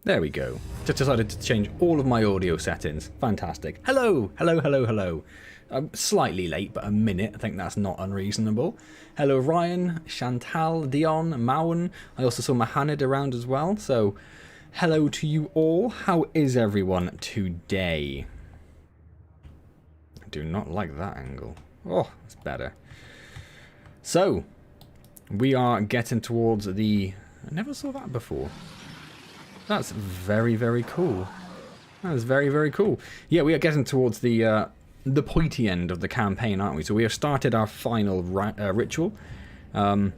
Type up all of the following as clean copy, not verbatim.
There we go. Just decided to change all of my audio settings. Fantastic. Hello, hello, hello, hello. I'm slightly late, but a minute. I think that's not unreasonable. Hello, Ryan, Chantal, Dion, Mauen. I also saw Mohamed around as well. So, hello to you all. How is everyone today? I do not like that angle. Oh, it's better. So, we are getting towards the... I never saw that before. That's very, very cool. That is very, very cool. Yeah, we are getting towards the pointy end of the campaign, aren't we? So we have started our final ritual. We have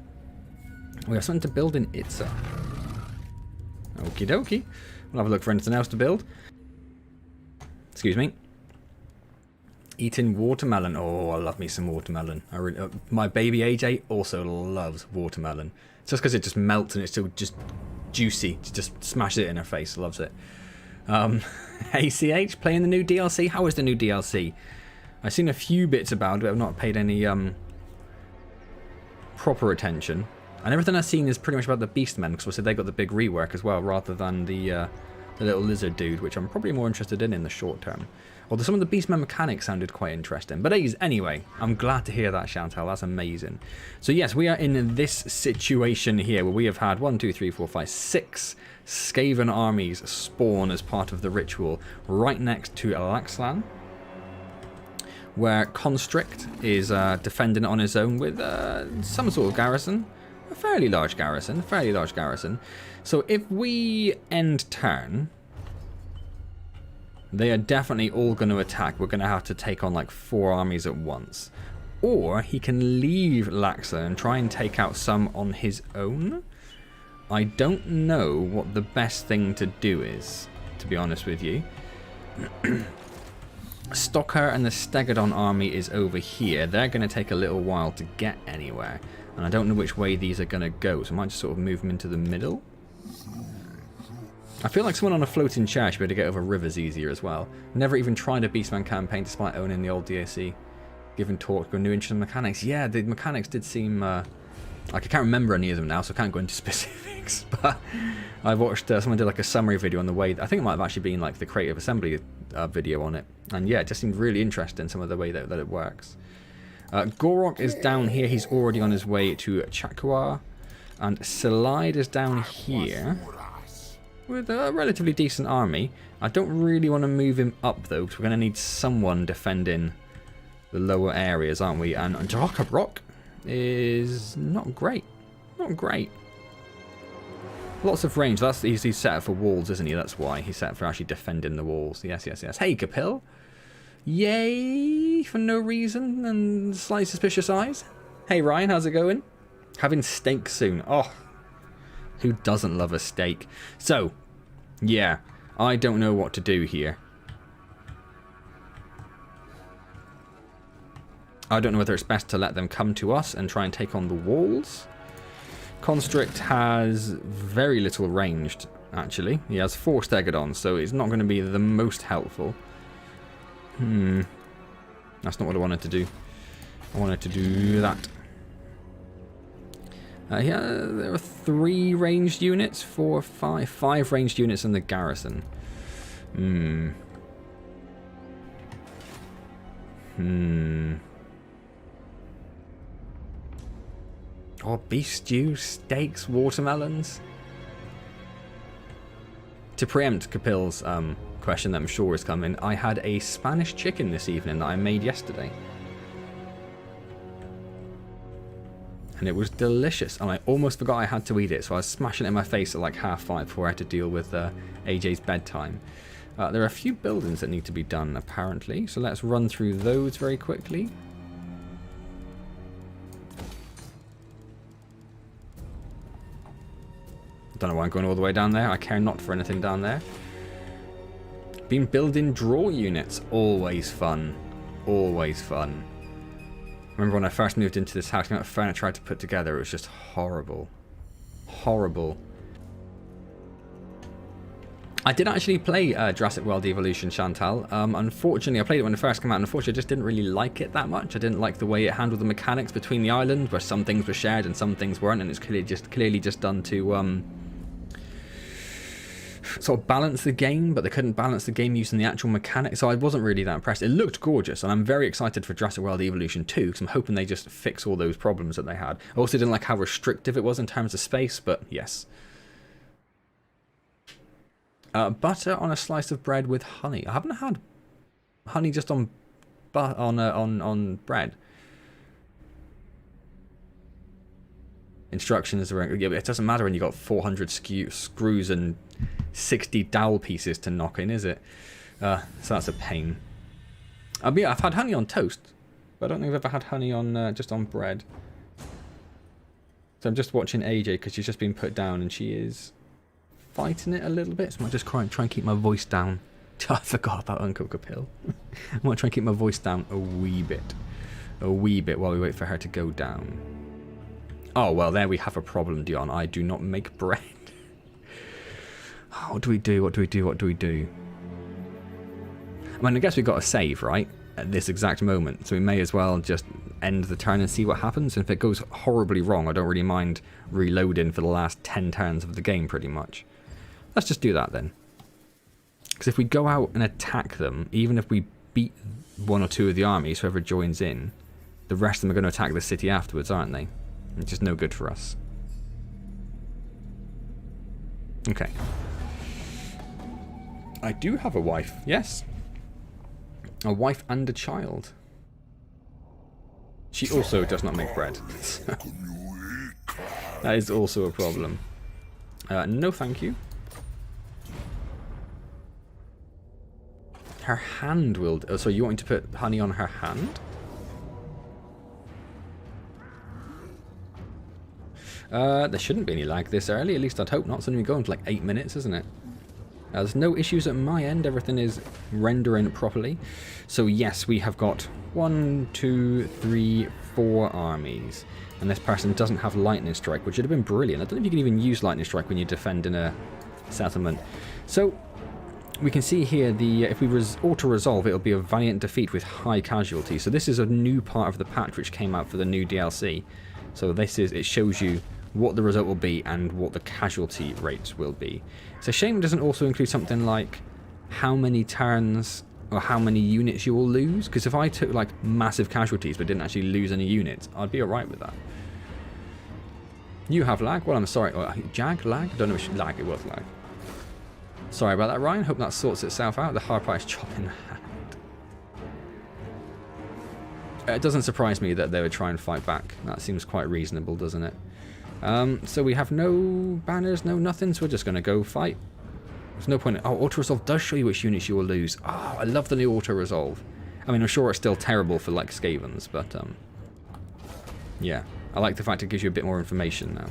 something to build in Itza. Okie dokie. We'll have a look for anything else to build. Excuse me. Eating watermelon. Oh, I love me some watermelon. I really, my baby AJ also loves watermelon. Just because it just melts and it's still just juicy. Just smashes it in her face. Loves it. ACH, playing the new DLC. How is the new DLC? I've seen a few bits about it, but I've not paid any proper attention. And everything I've seen is pretty much about the Beastmen, because obviously they got the big rework as well, rather than the little lizard dude, which I'm probably more interested in the short term. Although some of the Beastmen mechanics sounded quite interesting. But anyway, I'm glad to hear that, Chantal. That's amazing. So yes, we are in this situation here where we have had 1, 2, 3, 4, 5, 6 Skaven armies spawn as part of the ritual right next to Alaxlan, where Constrict is defending on his own with some sort of garrison. A fairly large garrison. So if we end turn... they are definitely all going to attack. We're going to have to take on like 4 armies at once. Or he can leave Laxla and try and take out some on his own. I don't know what the best thing to do is, to be honest with you. Stocker and the Stegodon army is over here. They're going to take a little while to get anywhere. And I don't know which way these are going to go. So I might just sort of move them into the middle. I feel like someone on a floating chair should be able to get over rivers easier as well. Never even tried a Beastman campaign despite owning the old DAC. Given talk or new interesting mechanics. Yeah, the mechanics did seem... like I can't remember any of them now, so I can't go into specifics. But I watched someone did like a summary video on the way... I think it might have actually been like the Creative Assembly video on it. And yeah, it just seemed really interesting, some of the way that it works. Gor-Rok is down here. He's already on his way to Chakwa. And Salide is down here with a relatively decent army. I don't really want to move him up though, because we're going to need someone defending the lower areas, aren't we? And Gor-Rok is not great. Not great. Lots of range. That's he's set up for walls, isn't he? That's why he's set up for actually defending the walls. Yes, yes, yes. Hey, Capil. Yay for no reason and slightly suspicious eyes. Hey, Ryan, how's it going? Having steak soon. Oh, who doesn't love a steak? So, yeah, I don't know what to do here. I don't know whether it's best to let them come to us and try and take on the walls. Constrict has very little ranged, actually. He has 4 Stegodons, so it's not going to be the most helpful. That's not what I wanted to do. I wanted to do that. Yeah, there are 3 ranged units, 4, 5, 5 ranged units in the garrison. Oh, beef stew, steaks, watermelons. To preempt Capil's question that I'm sure is coming, I had a Spanish chicken this evening that I made yesterday. And it was delicious, and I almost forgot I had to eat it, so I was smashing it in my face at like 5:30 before I had to deal with AJ's bedtime. There are a few buildings that need to be done, apparently, so let's run through those very quickly. Don't know why I'm going all the way down there. I care not for anything down there. Been building draw units. Always fun. Always fun. Remember when I first moved into this house, the amount of furniture I tried to put together, it was just horrible. Horrible. I did actually play Jurassic World Evolution, Chantal. Unfortunately, I played it when it first came out, and unfortunately I just didn't really like it that much. I didn't like the way it handled the mechanics between the islands, where some things were shared and some things weren't, and it's clearly just done to sort of balance the game, but they couldn't balance the game using the actual mechanics, so I wasn't really that impressed. It looked gorgeous, and I'm very excited for Jurassic World Evolution 2, because I'm hoping they just fix all those problems that they had. I also didn't like how restrictive it was in terms of space, but yes. Butter on a slice of bread with honey. I haven't had honey just on bread. Instructions are... Yeah, but it doesn't matter when you got 400 screws and 60 dowel pieces to knock in, is it? So that's a pain. Yeah, I've had honey on toast, but I don't think I've ever had honey on just on bread. So I'm just watching AJ because she's just been put down and she is fighting it a little bit. So I might just try and keep my voice down. I forgot about Uncle Capil. I might try and keep my voice down a wee bit while we wait for her to go down. Oh, well, there we have a problem, Dion. I do not make bread. What do we do? What do we do? What do we do? I mean, I guess we've got to save, right? At this exact moment. So we may as well just end the turn and see what happens. And if it goes horribly wrong, I don't really mind reloading for the last 10 turns of the game, pretty much. Let's just do that, then. Because if we go out and attack them, even if we beat one or two of the armies, whoever joins in, the rest of them are going to attack the city afterwards, aren't they? It's just no good for us. Okay. I do have a wife, yes. A wife and a child. She also does not make bread. That is also a problem. No thank you. Her hand will... Oh, so you want me to put honey on her hand? There shouldn't be any lag this early, at least I'd hope not. It's only going for like 8 minutes, isn't it? There's no issues at my end, everything is rendering properly. So yes, we have got 1, 2, 3, 4 armies. And this person doesn't have Lightning Strike, which would have been brilliant. I don't know if you can even use Lightning Strike when you defend in a settlement. So we can see here, if we auto-resolve, it'll be a valiant defeat with high casualty. So this is a new part of the patch which came out for the new DLC. So it shows you what the result will be and what the casualty rates will be. It's a shame it doesn't also include something like how many turns or how many units you will lose. Because if I took like massive casualties but didn't actually lose any units, I'd be alright with that. You have lag? Well, I'm sorry. Jag? Lag? I don't know if lag. It was lag. Sorry about that, Ryan. Hope that sorts itself out. The hard part is chopping the hand. It doesn't surprise me that they would try and fight back. That seems quite reasonable, doesn't it? So we have no banners, no nothing, so we're just going to go fight. There's no point. Oh, auto-resolve does show you which units you will lose. Oh, I love the new auto-resolve. I mean, I'm sure it's still terrible for, like, Skavens, but, yeah. I like the fact it gives you a bit more information now.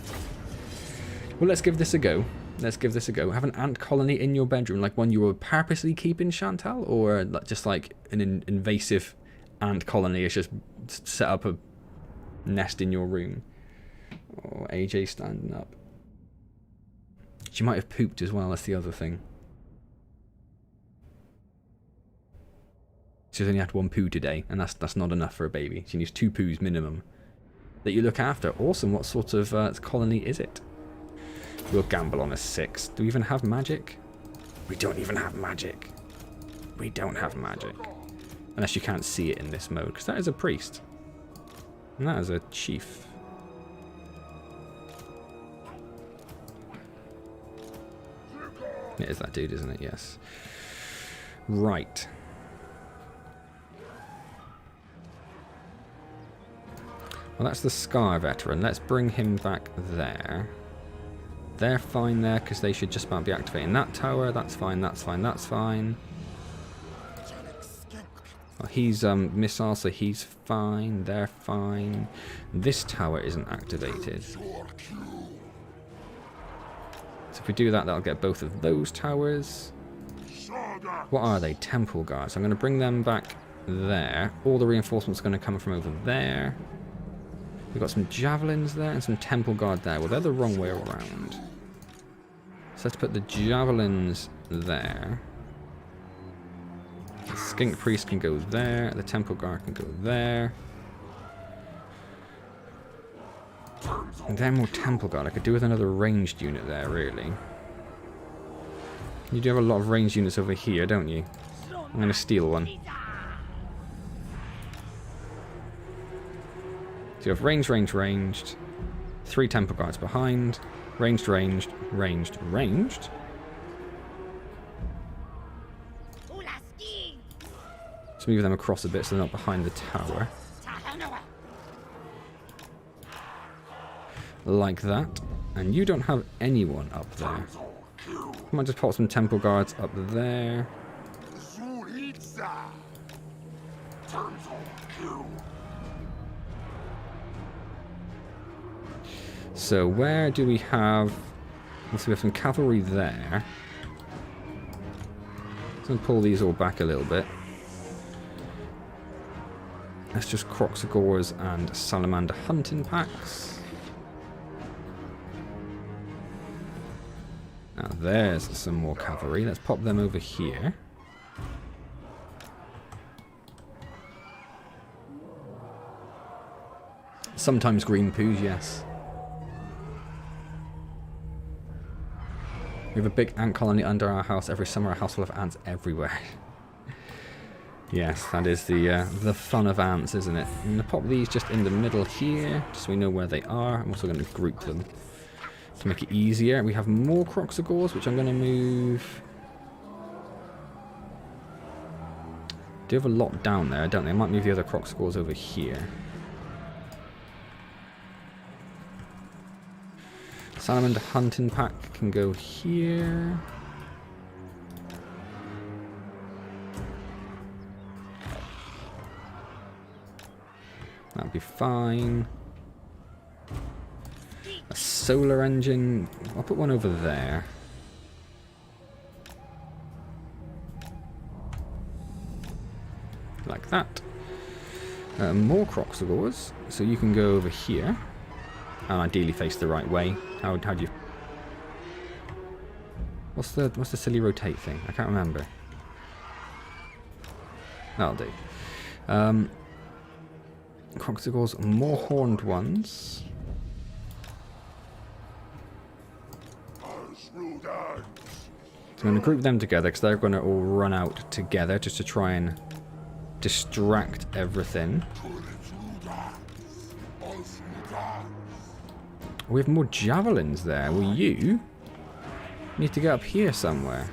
Well, let's give this a go. Let's give this a go. Have an ant colony in your bedroom, like one you will purposely keep in Chantal, or just like an invasive ant colony is just set up a nest in your room. Oh, AJ standing up. She might have pooped as well, that's the other thing. She's only had 1 poo today, and that's not enough for a baby. She needs 2 poos minimum. That you look after. Awesome, what sort of colony is it? We'll gamble on a 6. Do we even have magic? We don't even have magic. We don't have magic. Unless you can't see it in this mode, because that is a priest. And that is a chief. It is that dude, isn't it? Yes. Right. Well, that's the Scar veteran. Let's bring him back there. They're fine there, because they should just about be activating that tower. That's fine, that's fine, that's fine. Well, he's missile, so he's fine. They're fine. This tower isn't activated. So if we do that, that'll get both of those towers. What are they? Temple guards. I'm going to bring them back there. All the reinforcements are going to come from over there. We've got some javelins there and some temple guard there. Well, they're the wrong way around. So let's put the javelins there. The skink priest can go there. The temple guard can go there. And then more temple guard. I could do with another ranged unit there, really. You do have a lot of ranged units over here, don't you? I'm going to steal one. So you have ranged, ranged, ranged. 3 temple guards behind. Ranged, ranged, ranged, ranged. Let's move them across a bit so they're not behind the tower. Like that. And you don't have anyone up there. I might just pop some temple guards up there. So where do we have... Let's see, we have some cavalry there. Let's going to pull these all back a little bit. That's just Kroak Gors and Salamander hunting packs. Now there's some more cavalry. Let's pop them over here. Sometimes green poos, yes. We have a big ant colony under our house. Every summer a house full of ants everywhere. Yes, that is the fun of ants, isn't it? I'm going to pop these just in the middle here, just so we know where they are. I'm also going to group them to make it easier. We have more Kroak Gors, which I'm going to move. Do have a lot down there, don't they? I might move the other Kroak Gors over here. Salamander hunting pack can go here. That'll be fine. A solar engine. I'll put one over there. Like that. More Kroak Gors. So you can go over here. And ideally face the right way. How do you... What's the silly rotate thing? I can't remember. That'll do. Kroak Gors, more horned ones. So I'm going to group them together because they're going to all run out together just to try and distract everything. We have more javelins there. Well, you need to get up here somewhere.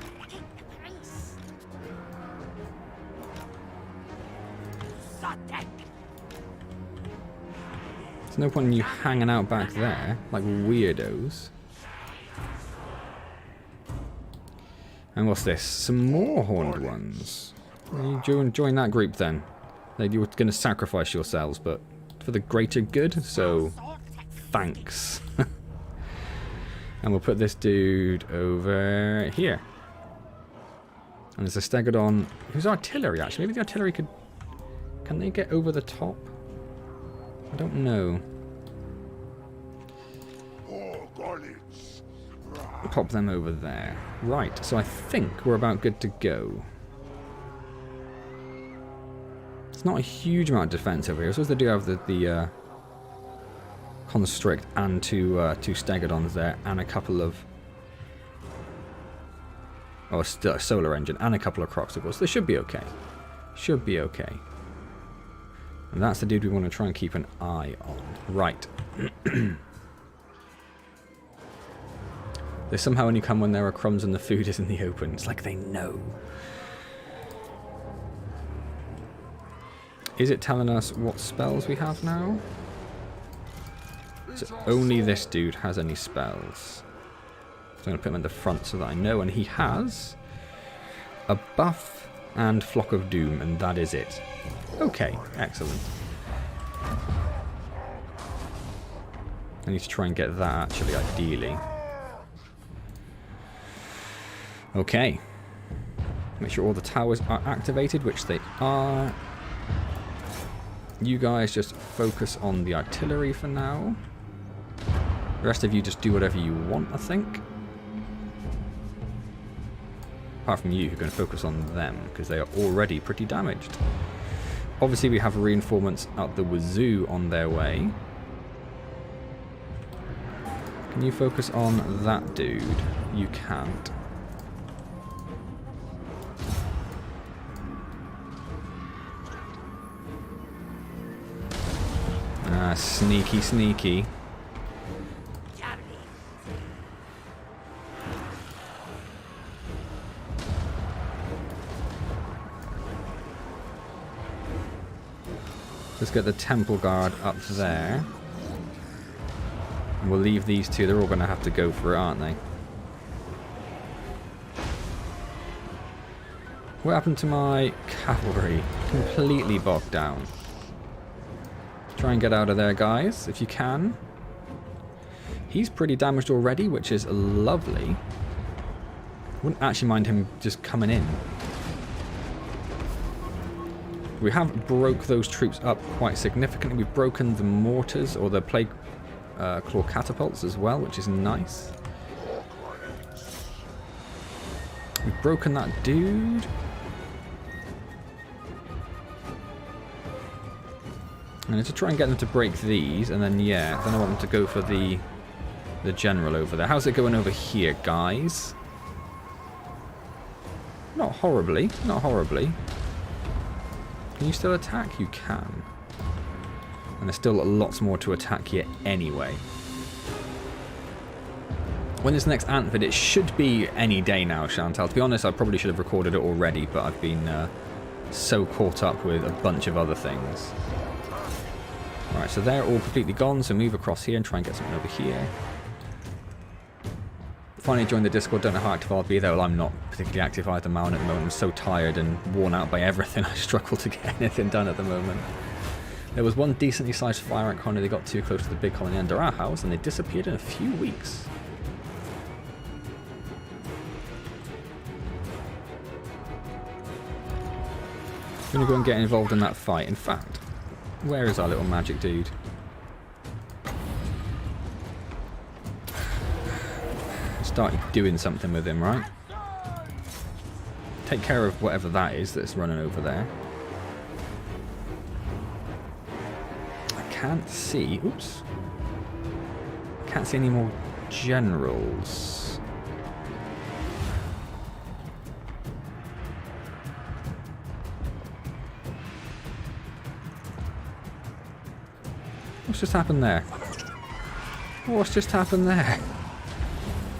There's no point in you hanging out back there like weirdos. And what's this? Some more horned ones. You join that group then. You were going to sacrifice yourselves, but for the greater good, so... Thanks. And we'll put this dude over here. And there's a Stegodon, who's artillery actually. Maybe the artillery could... Can they get over the top? I don't know. Pop them over there. Right, so I think we're about good to go. It's not a huge amount of defense over here. I suppose they do have the Constrict and two Stegodons there, and a couple of... Oh, a solar engine, and a couple of Kroak Gors. They should be okay. Should be okay. And that's the dude we want to try and keep an eye on. Right. They somehow only come when there are crumbs and the food is in the open. It's like they know. Is it telling us what spells we have now? So only this dude has any spells. So I'm going to put him in the front so that I know. And he has a buff and Flock of Doom, and that is it. Okay, excellent. I need to try and get that, actually, ideally. Okay. Make sure all the towers are activated, which they are. You guys just focus on the artillery for now. The rest of you just do whatever you want, I think. Apart from you, who are going to focus on them, because they are already pretty damaged. Obviously, we have reinforcements out the wazoo on their way. Can you focus on that dude? You can't. Ah, sneaky, sneaky. Let's get the temple guard up there. And we'll leave these two. They're all going to have to go for it, aren't they? What happened to my cavalry? Completely bogged down. Try and get out of there, guys, if you can. He's pretty damaged already, which is lovely. Wouldn't actually mind him just coming in. We have broke those troops up quite significantly. We've broken the mortars, or the plague claw catapults as well, which is nice. We've broken that dude. And to try and get them to break these, and then yeah, then I want them to go for the general over there. How's it going over here, guys? Not horribly, not horribly. Can you still attack? You can. And there's still lots more to attack here anyway. When this next Antz vid, it should be any day now, Chantal. To be honest, I probably should have recorded it already, but I've been so caught up with a bunch of other things. Alright, so they're all completely gone, so move across here and try and get something over here. Finally joined the Discord, don't know how active I'll be there. Well, I'm not particularly active either, Malin, at the moment. I'm so tired and worn out by everything, I struggle to get anything done at the moment. There was one decently sized fire ant colony. They got too close to the big colony under our house, and they disappeared in a few weeks. I'm going to go and get involved in that fight. In fact, where is our little magic dude? Start doing something with him, right? Take care of whatever that is that's running over there. I can't see... Oops. I can't see any more generals. What's just happened there? What's just happened there?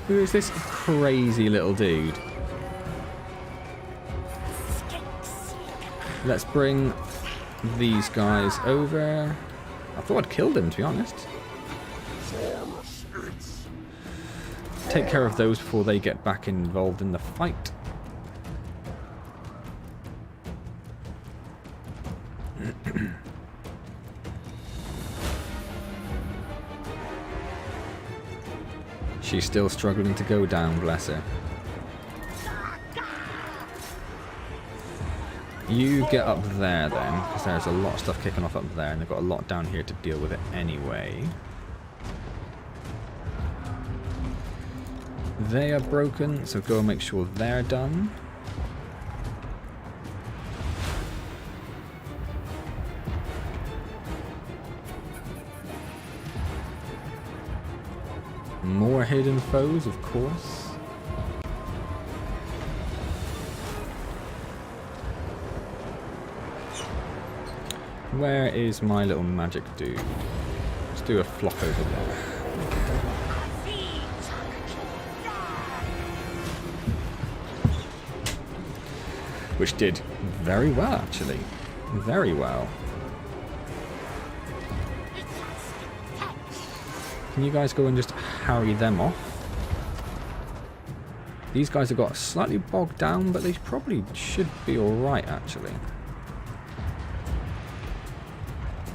Who is this crazy little dude? Let's bring these guys over. I thought I'd killed him, to be honest. Take care of those before they get back involved in the fight. She's still struggling to go down, bless her. You get up there then, because there's a lot of stuff kicking off up there, and they've got a lot down here to deal with it anyway. They are broken, so go and make sure they're done. More hidden foes, of course. Where is my little magic dude? Let's do a flock over there. Which did very well, actually. Very well. Can you guys go and just harry them off? These guys have got slightly bogged down, but they probably should be alright, actually.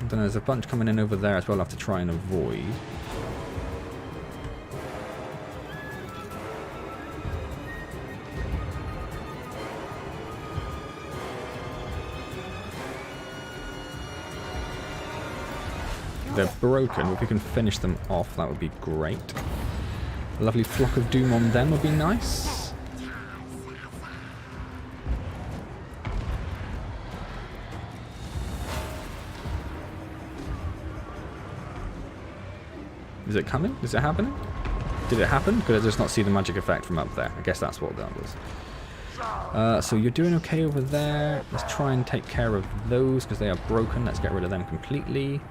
And then there's a bunch coming in over there as well, I'll have to try and avoid. They're broken, but if we can finish them off, that would be great. A lovely flock of doom on them would be nice. Is it coming? Is it happening? Did it happen? Could I just not see the magic effect from up there? I guess that's what that was. So you're doing okay over there. Let's try and take care of those because they are broken. Let's get rid of them completely.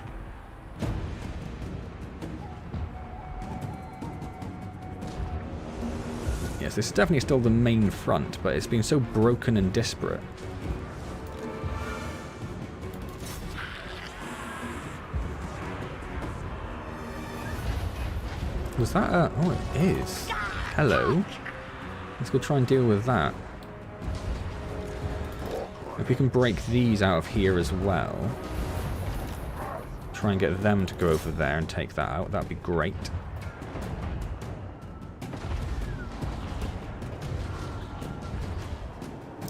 Yes, this is definitely still the main front, but it's been so broken and disparate. Was that a... Oh, it is. Hello. Let's go try and deal with that. If we can break these out of here as well. Try and get them to go over there and take that out. That'd be great.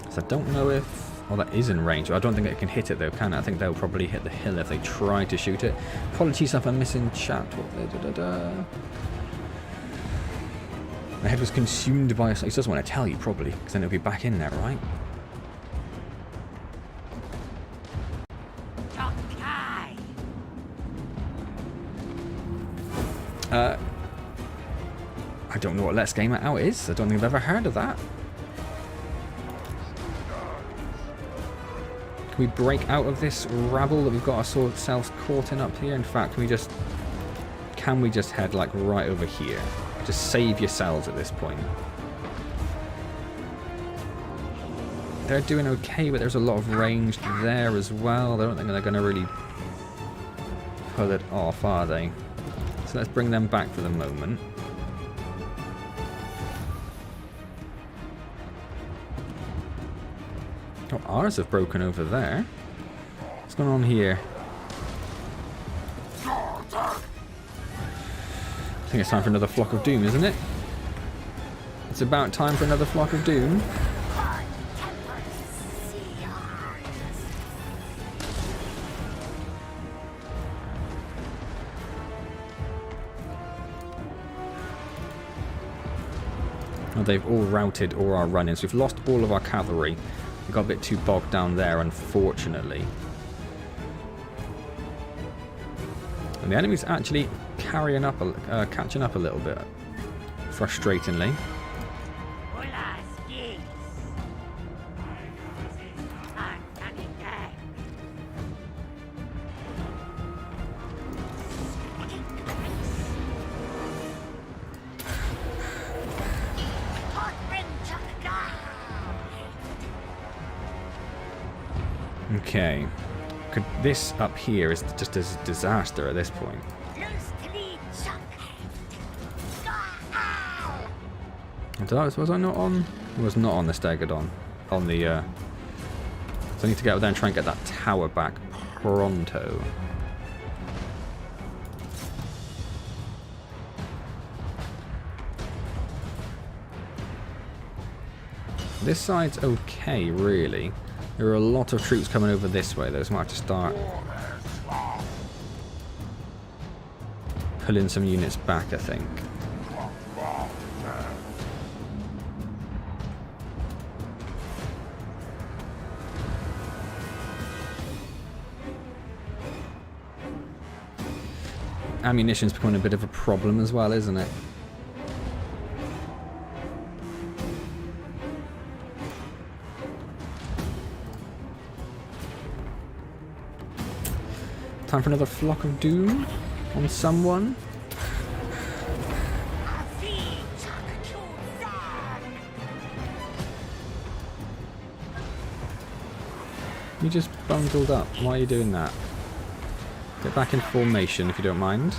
So I don't know if... Oh, that is in range. I don't think it can hit it though, can it? I think they'll probably hit the hill if they try to shoot it. Apologies if I'm missing chat. My head was consumed by... He doesn't want to tell you, probably, because then it'll be back in there, right? I don't know what Let's Game It Out is. I don't think I've ever heard of that. Can we break out of this rabble that we've got ourselves caught in up here? In fact, can we just head like right over here? Just save yourselves at this point. They're doing okay, but there's a lot of range there as well. I don't think they're going to really pull it off, are they? So let's bring them back for the moment. Oh, ours have broken over there. What's going on here? I think it's time for another Flock of Doom, isn't it? It's about time for another Flock of Doom. Oh, they've all routed all our run-ins. We've lost all of our cavalry. We got a bit too bogged down there, unfortunately. And the enemy's actually catching up a little bit, frustratingly. Okay. This up here is just a disaster at this point. Was I not on? I was not on the Stegodon. On the, So I need to get up there and try and get that tower back pronto. This side's okay, really. There are a lot of troops coming over this way, though, so I might have to start pulling some units back, I think. Ammunition's becoming a bit of a problem as well, isn't it? Time for another Flock of Doom on someone. You just bundled up. Why are you doing that? Get back in formation if you don't mind.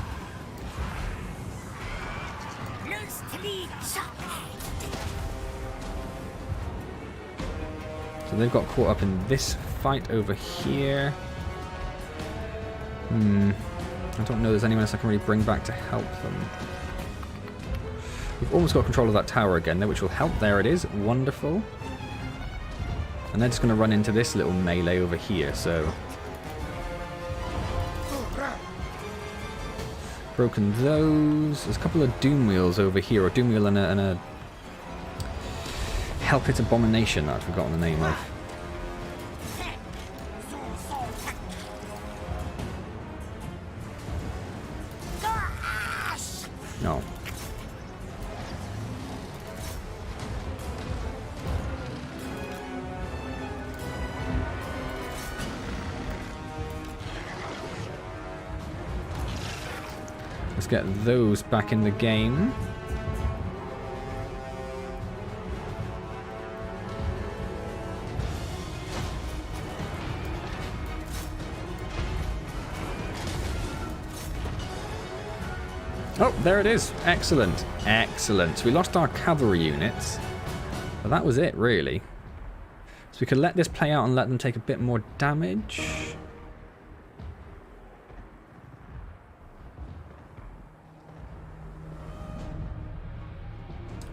So they've got caught up in this fight over here. I don't know if there's anyone else I can really bring back to help them. We've almost got control of that tower again, though, which will help. There it is. Wonderful. And they're just going to run into this little melee over here, so... Broken those. There's a couple of Doom Wheels over here, or Doom Wheel and a Hell Pit Abomination that I've forgotten the name of. No. Let's get those back in the game. Oh, there it is. Excellent. Excellent. So we lost our cavalry units. But that was it, really. So we could let this play out and let them take a bit more damage.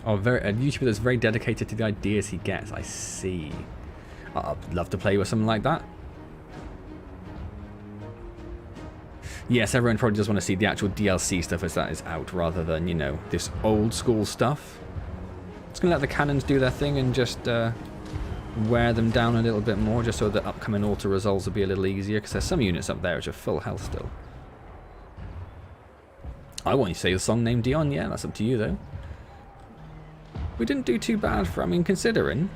Oh, a YouTuber that's very dedicated to the ideas he gets. I see. I'd love to play with something like that. Yes, everyone probably does want to see the actual DLC stuff as that is out, rather than, you know, this old school stuff. Just going to let the cannons do their thing and just wear them down a little bit more, just so the upcoming auto-resolves will be a little easier, because there's some units up there which are full health still. I want you to say the song named Dion. Yeah, that's up to you, though. We didn't do too bad for, I mean, considering.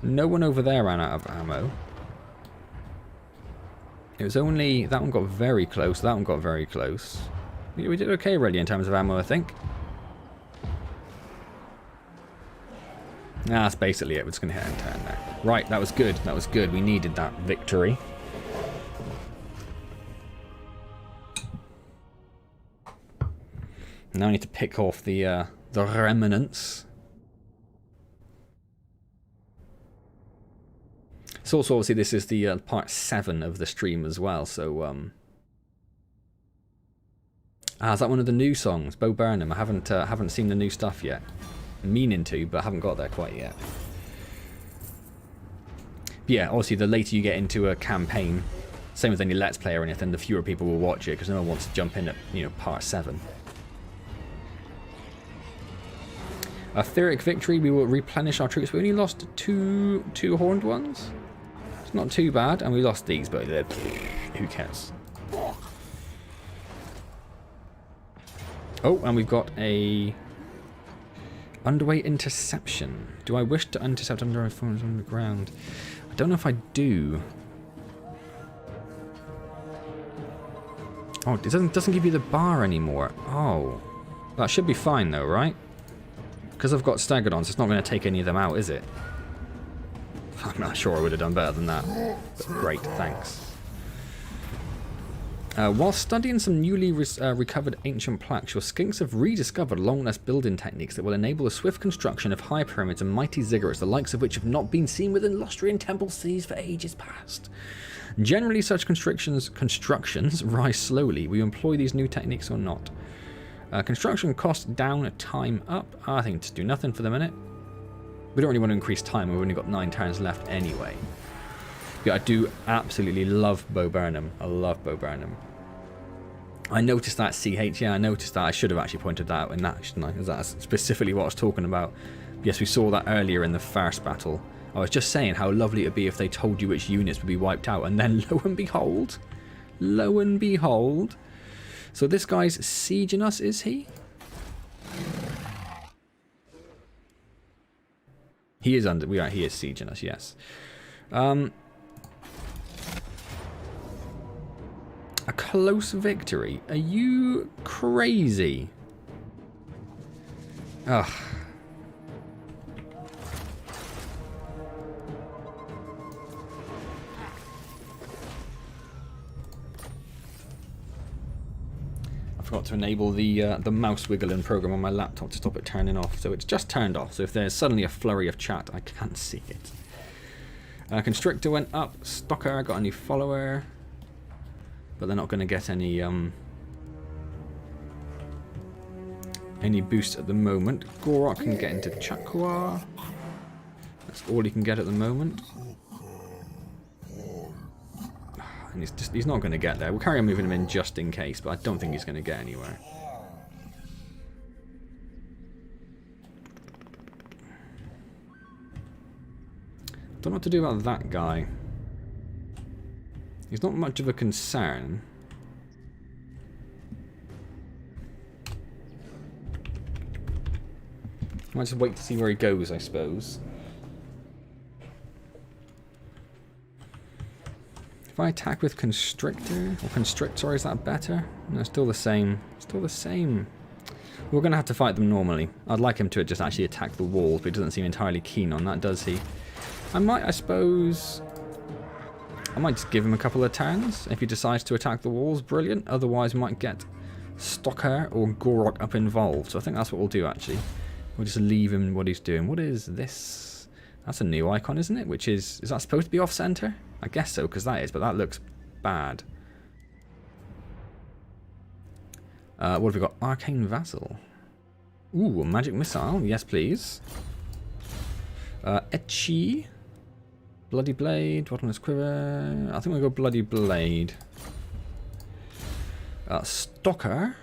No one over there ran out of ammo. It was only, that one got very close, that one got very close. We did okay really in terms of ammo, I think. That's basically it, we're just going to hit and turn there. Right, that was good, that was good. We needed that victory. Now I need to pick off the remnants. So also, obviously, this is the part 7 of the stream as well. So, is that one of the new songs? Bo Burnham. I haven't seen the new stuff yet. I'm meaning to, but I haven't got there quite yet. But yeah, obviously, the later you get into a campaign, same with any Let's Play or anything, the fewer people will watch it because no one wants to jump in at, you know, part 7. A Theric victory, we will replenish our troops. We only lost two horned ones. It's not too bad, and we lost these, but who cares? Oh, and we've got a underway interception. Do I wish to intercept underway forms on the ground? I don't know if I do. Oh, it doesn't give you the bar anymore. Oh, that should be fine though, right? Because I've got staggered on, so it's not going to take any of them out, is it? I'm not sure I would have done better than that. But great, thanks. While studying some newly recovered ancient plaques, your skinks have rediscovered long-lasting building techniques that will enable the swift construction of high pyramids and mighty ziggurats, the likes of which have not been seen within Lustrian temple cities for ages past. Generally, such constructions rise slowly. Will you employ these new techniques or not? Construction cost down, time up. I think just do nothing for the minute. We don't really want to increase time. We've only got 9 turns left anyway. Yeah, I do absolutely love Bo Burnham. I love Bo Burnham. I noticed that CH. Yeah, I noticed that. I should have actually pointed that out in that, shouldn't I? That's specifically what I was talking about. Yes, we saw that earlier in the first battle. I was just saying how lovely it would be if they told you which units would be wiped out, and then lo and behold, so this guy's sieging us, is he? He is under. He is sieging us. Yes. A close victory? Are you crazy? Ugh. I forgot to enable the mouse wiggling program on my laptop to stop it turning off, so it's just turned off. So if there's suddenly a flurry of chat, I can't see it. Constrictor went up. Stalker got a new follower, but they're not going to get any boost at the moment. Gor-Rok can get into Chakwa. That's all he can get at the moment. And he's not going to get there. We'll carry on moving him in just in case, but I don't think he's going to get anywhere. Don't know what to do about that guy. He's not much of a concern. Might just wait to see where he goes, I suppose. If I attack with Constrictor, or Constrictor, is that better? No, still the same. Still the same. We're going to have to fight them normally. I'd like him to just actually attack the walls, but he doesn't seem entirely keen on that, does he? I might, I suppose... I might just give him a couple of turns. If he decides to attack the walls, brilliant. Otherwise, we might get Stoker or Gor-Rok up involved. So I think that's what we'll do, actually. We'll just leave him what he's doing. What is this? That's a new icon, isn't it? Which is that supposed to be off-center? I guess so, because that is, but that looks bad. What have we got? Arcane Vassal. Ooh, a magic missile. Yes, please. Etchi. Bloody Blade. What on his quiver? I think we'll go Bloody Blade. Stalker.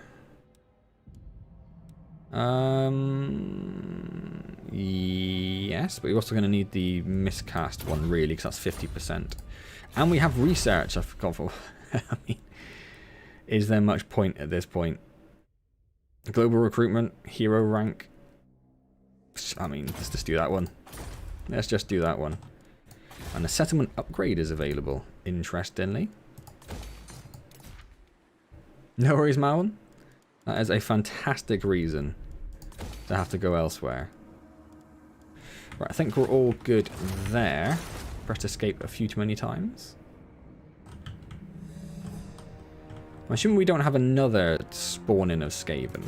Yes, but you're also going to need the miscast one, really, because that's 50%. And we have research. I forgot for. I mean, is there much point at this point? Global recruitment, hero rank. I mean, let's just do that one. Let's just do that one. And a settlement upgrade is available, interestingly. No worries, Malin. That is a fantastic reason to have to go elsewhere. Right, I think we're all good there. Pressed escape a few too many times. I'm assuming we don't have another spawning of Skaven.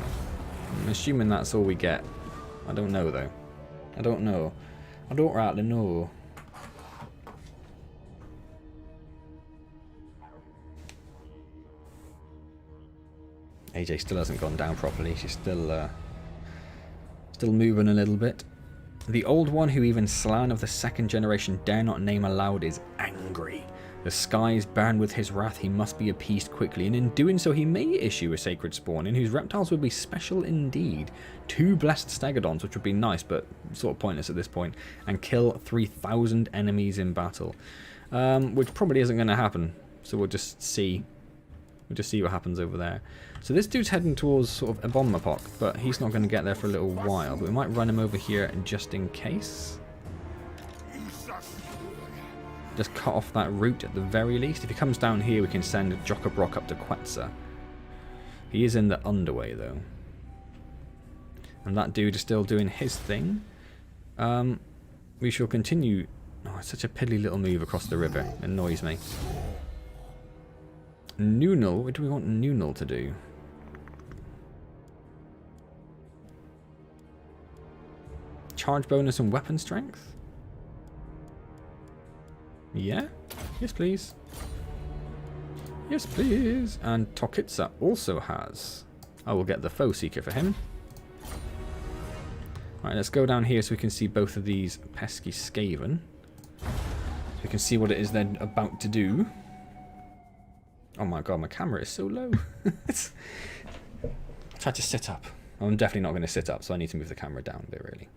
I'm assuming that's all we get. I don't know, though. I don't know. I don't rightly know. AJ still hasn't gone down properly. She's still moving a little bit. The old one who even Slan of the second generation dare not name aloud is angry. The skies burn with his wrath, he must be appeased quickly, and in doing so he may issue a sacred spawn in whose reptiles would be special indeed. 2 blessed stegodons, which would be nice but sort of pointless at this point, and kill 3,000 enemies in battle. Which probably isn't going to happen, so we'll just see. We'll just see what happens over there. So this dude's heading towards sort of Ebonmapok, but he's not going to get there for a little while. But we might run him over here just in case. Just cut off that route at the very least. If he comes down here, we can send Jokkabrok up to Quetzal. He is in the underway, though. And that dude is still doing his thing. We shall continue. Oh, it's such a piddly little move across the river. It annoys me. Noonal? What do we want Noonal to do? Charge bonus and weapon strength? Yeah? Yes, please. Yes, please. And Tokitsa also has. I will get the Foe Seeker for him. Alright, let's go down here so we can see both of these pesky Skaven. So we can see what it is they're about to do. Oh my god, my camera is so low. Try to sit up. I'm definitely not going to sit up, so I need to move the camera down a bit, really.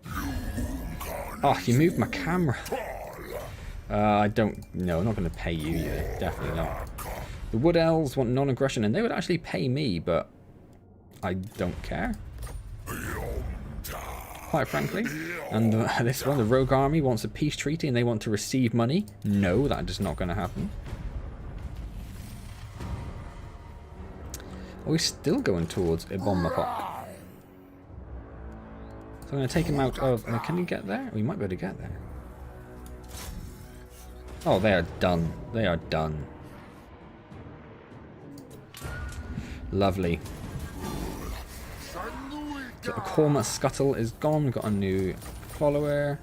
Oh, you moved my camera. I don't... No, I'm not going to pay you either. Definitely not. The Wood Elves want non-aggression, and they would actually pay me, but I don't care. Quite frankly. And this one, the Rogue Army, wants a peace treaty, and they want to receive money. No, that is not going to happen. Are we still going towards Ebonmapok? So I'm going to take him out of... can he get there? We might be able to get there. Oh, they are done. They are done. Lovely. So the Korma Scuttle is gone. We've got a new follower.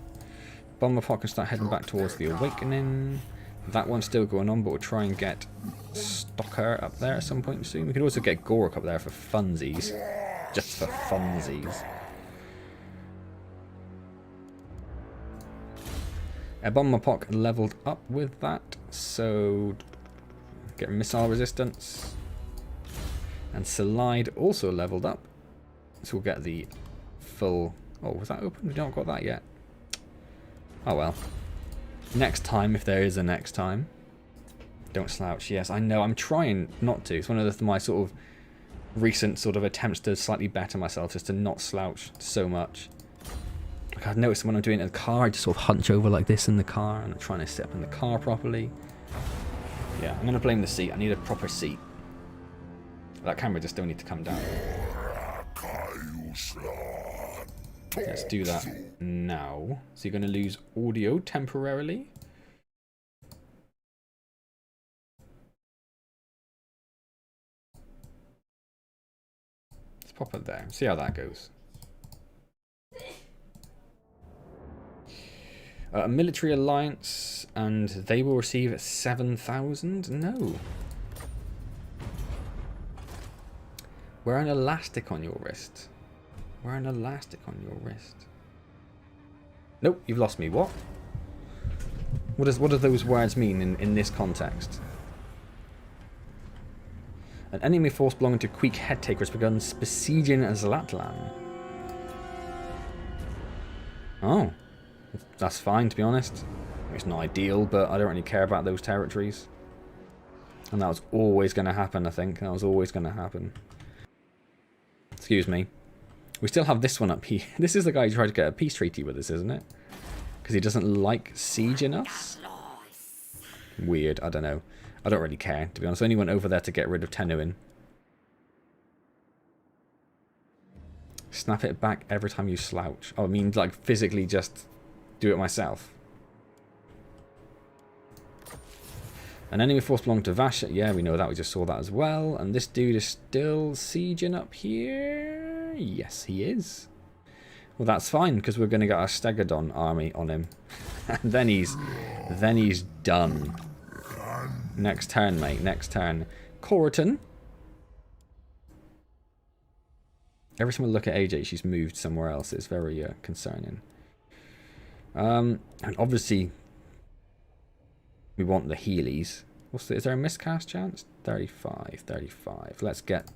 Ebonmapok can start heading back towards the Awakening. That one's still going on, but we'll try and get Stoker up there at some point soon. We could also get Gor-Rok up there for funsies. Just for funsies. Ebonmapok leveled up with that, so get missile resistance. And Salide also leveled up, so we'll get the full... Oh, was that open? We've not got that yet. Oh well. Next time, if there is a next time. Don't slouch. Yes, I know. I'm trying not to. It's one of my sort of recent sort of attempts to slightly better myself, just to not slouch so much. Like I've noticed when I'm doing it in the car, I just sort of hunch over like this in the car, and I'm trying to sit up in the car properly. Yeah, I'm going to blame the seat. I need a proper seat. That camera just don't need to come down. Let's do that now. So you're going to lose audio temporarily. pop it there. See how that goes. A military alliance, and they will receive 7,000? No. Wear an elastic on your wrist. Wear an elastic on your wrist. Nope, you've lost me. What? What do those words mean in this context? An enemy force belonging to Kroak Headtaker has begun besieging Zlatlan. Oh. That's fine, to be honest. It's not ideal, but I don't really care about those territories. And that was always going to happen, I think. That was always going to happen. Excuse me. We still have this one up here. This is the guy who tried to get a peace treaty with us, isn't it? Because he doesn't like sieging us? Weird, I don't know. I don't really care, to be honest. I only went over there to get rid of Tenuin. Snap it back every time you slouch. Oh, I mean, like, physically just do it myself. An enemy force belonging to Vasha. Yeah, we know that. We just saw that as well. And this dude is still sieging up here. Yes, he is. Well, that's fine, because we're going to get our Stegodon army on him. And then he's done. Next turn, mate. Next turn. Corriton. Every time I look at AJ, she's moved somewhere else. It's very concerning. And obviously, we want the Heelys. Is there a miscast chance? 35, 35. Let's get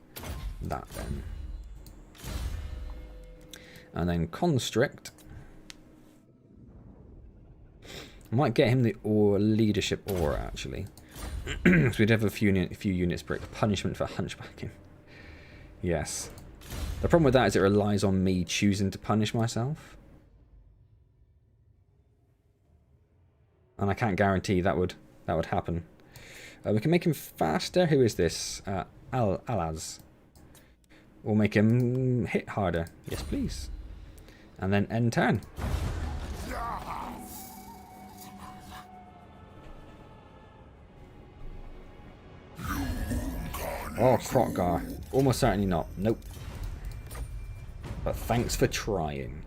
that then. And then Constrict. I might get him the leadership aura, actually. So we'd have a few units break. Punishment for hunchbacking. Yes. The problem with that is it relies on me choosing to punish myself. And I can't guarantee that would happen. We can make him faster. Who is this? Alaz. We'll make him hit harder. Yes, please. And then end turn. Oh, Kroak. Almost certainly not. Nope. But thanks for trying.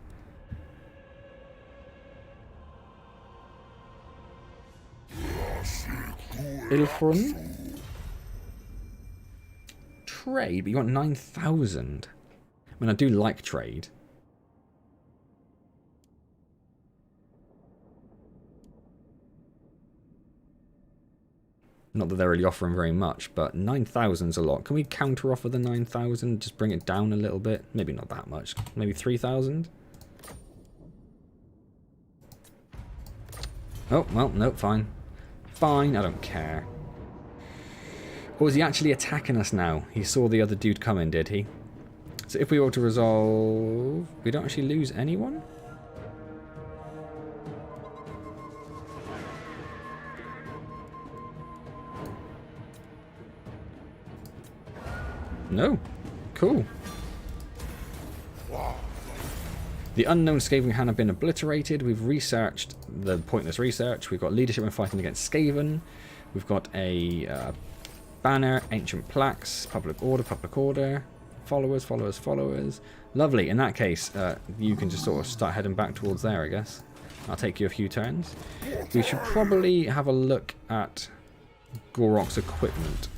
Ilfrun? Trade, but you want 9,000. I mean, I do like trade. Not that they're really offering very much, but 9,000's a lot. Can we counter offer the 9,000? Just bring it down a little bit? Maybe not that much. Maybe 3,000? Oh, well, no, fine. Fine, I don't care. Or is he actually attacking us now? He saw the other dude coming, did he? So if we were to resolve... we don't actually lose anyone? No. Cool. The unknown Skaven have been obliterated. We've researched the pointless research. We've got leadership and fighting against Skaven. We've got a banner, ancient plaques, public order, followers, followers, followers. Lovely. In that case, you can just sort of start heading back towards there, I guess. I'll take you a few turns. We should probably have a look at Gor-Rok's equipment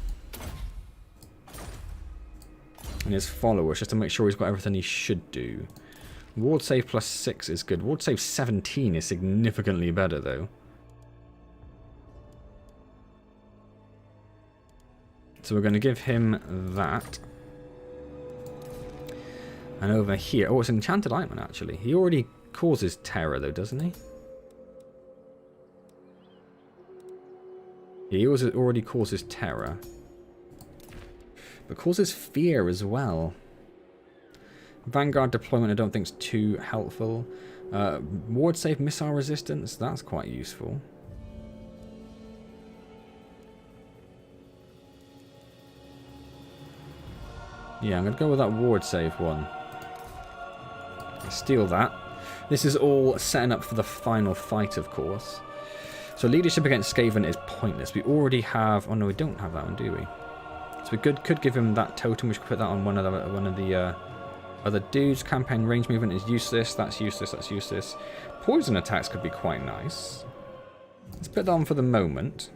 and his followers, just to make sure he's got everything he should do. Ward save +6 is good. Ward save 17 is significantly better, though. So we're going to give him that. And over here... oh, it's an enchanted item, actually. He already causes terror, though, doesn't he? Yeah, he already causes terror. But causes fear as well. Vanguard deployment I don't think is too helpful. Ward save missile resistance, that's quite useful. Yeah, I'm going to go with that ward save one. Steal that. This is all setting up for the final fight, of course. So leadership against Skaven is pointless. We already have... oh no, we don't have that one, do we? So we could give him that totem. We should put that on one of the other dudes. Campaign range movement is useless. That's useless. That's useless. Poison attacks could be quite nice. Let's put that on for the moment.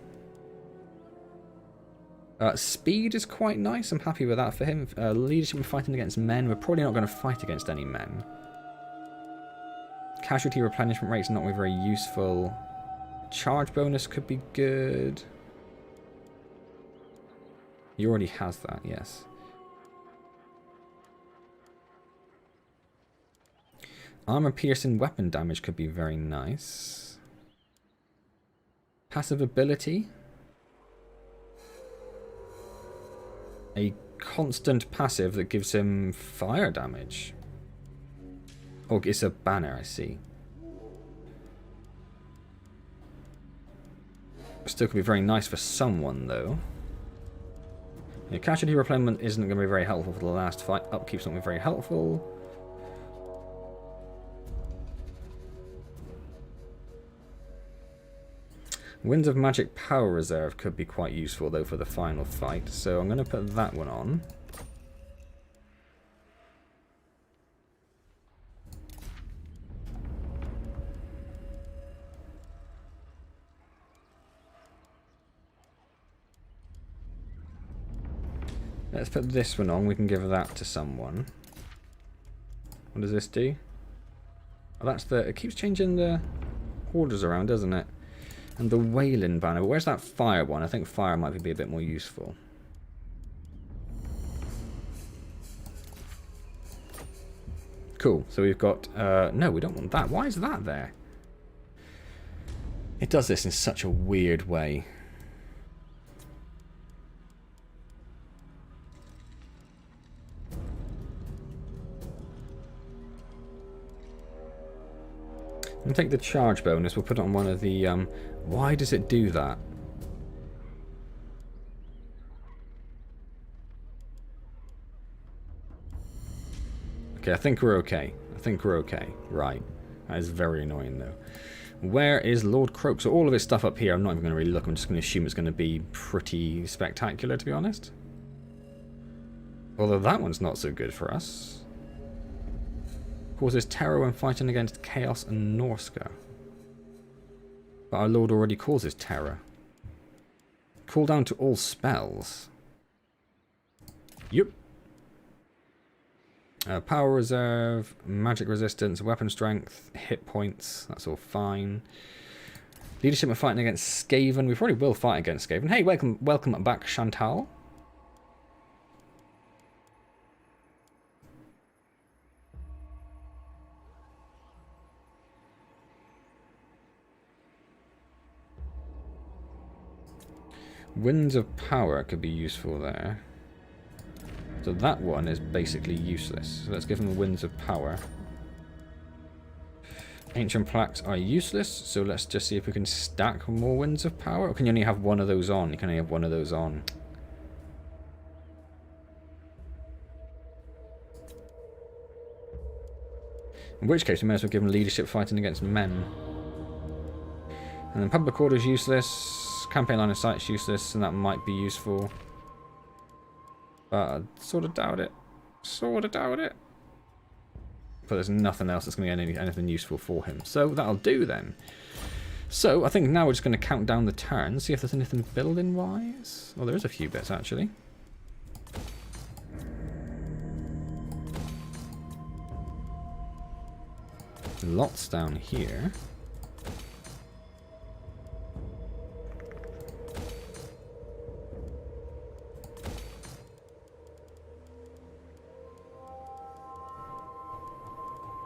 Speed is quite nice. I'm happy with that for him. Leadership and fighting against men. We're probably not going to fight against any men. Casualty replenishment rate's not very useful. Charge bonus could be good. He already has that, yes. Armor piercing weapon damage could be very nice. Passive ability. A constant passive that gives him fire damage. Oh, it's a banner, I see. Still could be very nice for someone, though. Yeah, casualty replenishment isn't going to be very helpful for the last fight. Upkeep's not going to be very helpful. Winds of Magic Power Reserve could be quite useful, though, for the final fight. So I'm going to put that one on. Let's put this one on. We can give that to someone. What does this do? Oh, that's the... It keeps changing the orders around, doesn't it? And the Wailing banner. Where's that fire one? I think fire might be a bit more useful. Cool. So we've got... no, we don't want that. Why is that there? It does this in such a weird way. We'll take the charge bonus. We'll put it on one of the... why does it do that? Okay, I think we're okay. I think we're okay. Right. That is very annoying, though. Where is Lord Kroak? So all of his stuff up here, I'm not even going to really look. I'm just going to assume it's going to be pretty spectacular, to be honest. Although that one's not so good for us. Causes terror when fighting against Chaos and Norska. But our Lord already causes terror. Cooldown to all spells. Yep. Power reserve, magic resistance, weapon strength, hit points. That's all fine. Leadership and fighting against Skaven. We probably will fight against Skaven. Hey, welcome back, Chantal. Winds of Power could be useful there. So that one is basically useless. So let's give him the Winds of Power. Ancient Plaques are useless, so let's just see if we can stack more Winds of Power. Or can you only have one of those on? You can only have one of those on. In which case we may as well give him leadership fighting against men. And then Public Order is useless. Campaign line of sight is useless, and that might be useful. But I sort of doubt it. Sort of doubt it. But there's nothing else that's going to get anything useful for him. So that'll do then. So I think now we're just going to count down the turns, see if there's anything building-wise. Well, there is a few bits, actually. Lots down here.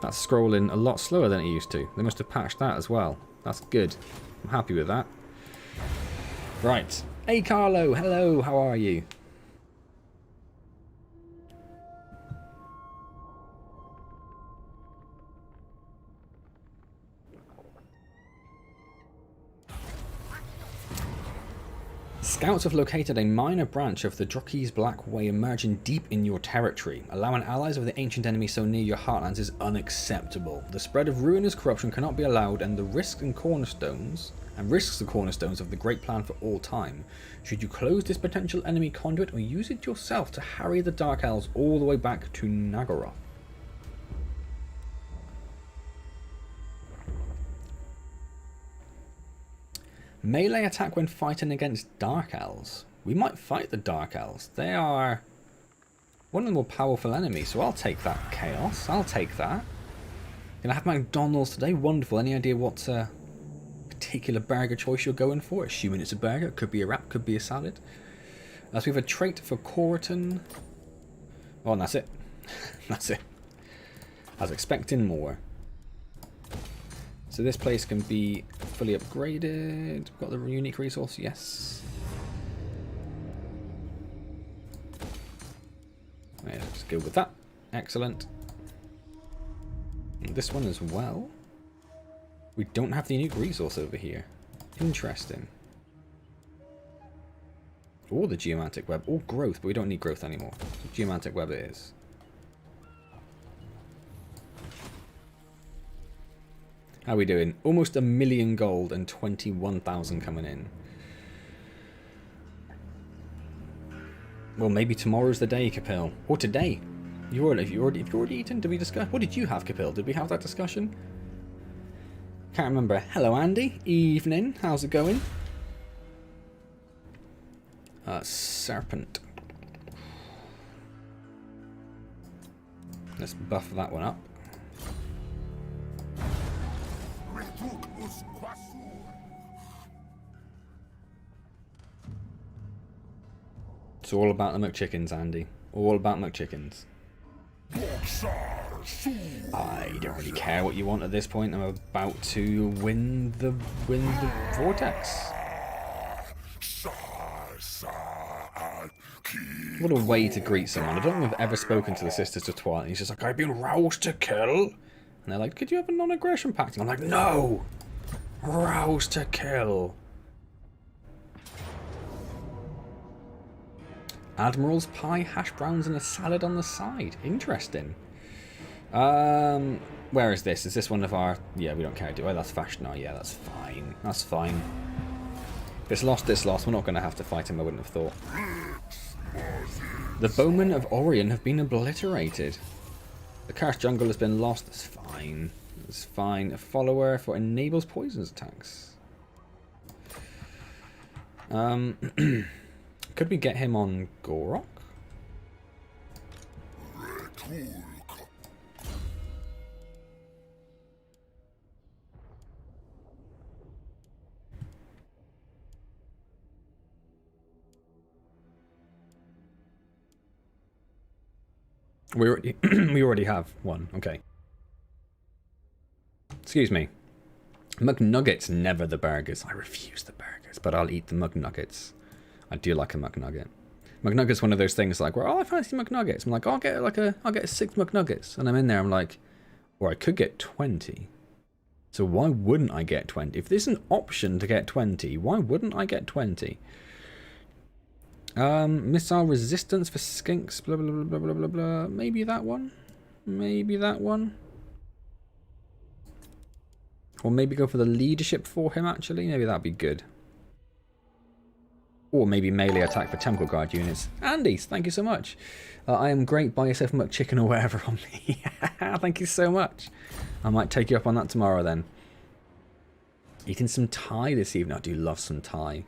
That's scrolling a lot slower than it used to. They must have patched that as well. That's good. I'm happy with that. Right. Hey, Carlo. Hello. How are you? Scouts have located a minor branch of the Droki's Black Way emerging deep in your territory. Allowing allies of the ancient enemy so near your heartlands is unacceptable. The spread of ruinous corruption cannot be allowed, and risks the cornerstones of the great plan for all time. Should you close this potential enemy conduit or use it yourself to harry the Dark Elves all the way back to Naggaroth? Melee attack when fighting against Dark Elves. We might fight the Dark Elves. They are one of the more powerful enemies, so I'll take that chaos. I'll take that. Gonna have McDonald's today. Wonderful. Any idea what particular burger choice you're going for? Assuming it's a burger. It could be a wrap, could be a salad. So we have a trait for Corriton. Oh, and that's it. That's it. I was expecting more. So this place can be fully upgraded. Got the unique resource, yes. Yeah, let's go with that. Excellent. And this one as well. We don't have the unique resource over here. Interesting. Or the geomantic web, or growth, but we don't need growth anymore. Geomantic web it is. How are we doing? Almost 1 million gold and 21,000 coming in. Well, maybe tomorrow's the day, Capel. Or today. Have you already eaten? Did we discuss? What did you have, Capel? Did we have that discussion? Can't remember. Hello, Andy. Evening. How's it going? Serpent. Let's buff that one up. It's all about the McChickens, Andy. All about McChickens. I don't really care what you want at this point. I'm about to win the vortex. What a way to greet someone. I don't think I've ever spoken to the Sisters of Twilight. He's just like, I've been roused to kill. And they're like, could you have a non-aggression pact? And I'm like, no! Roused to kill. Admiral's pie, hash browns, and a salad on the side. Interesting. Where is this? Is this one of our... Yeah, we don't care, do I? That's Fashnar. Yeah, that's fine. That's fine. If it's lost, it's lost. We're not going to have to fight him, I wouldn't have thought. The Bowmen of Orion have been obliterated. The cursed jungle has been lost. That's fine. That's fine. A follower for enables poisons attacks. Could we get him on Gor-Rok? We already have one. Okay. Excuse me. McNuggets, never the burgers. I refuse the burgers, but I'll eat the McNuggets. I do like a McNugget. McNugget's one of those things like where, oh, I fancy McNuggets. I'm like, I'll get 6 McNuggets, and I'm in there. I'm like, or I could get 20. So why wouldn't I get 20? If there's an option to get 20, why wouldn't I get 20? Missile resistance for skinks. Blah blah blah blah blah blah blah. Maybe that one. Maybe that one. Or maybe go for the leadership for him. Actually, maybe that'd be good. Or maybe melee attack for Temple Guard units. Andy, thank you so much. I am great. Buy yourself a McChicken or whatever on me. Thank you so much. I might take you up on that tomorrow then. Eating some Thai this evening. I do love some Thai.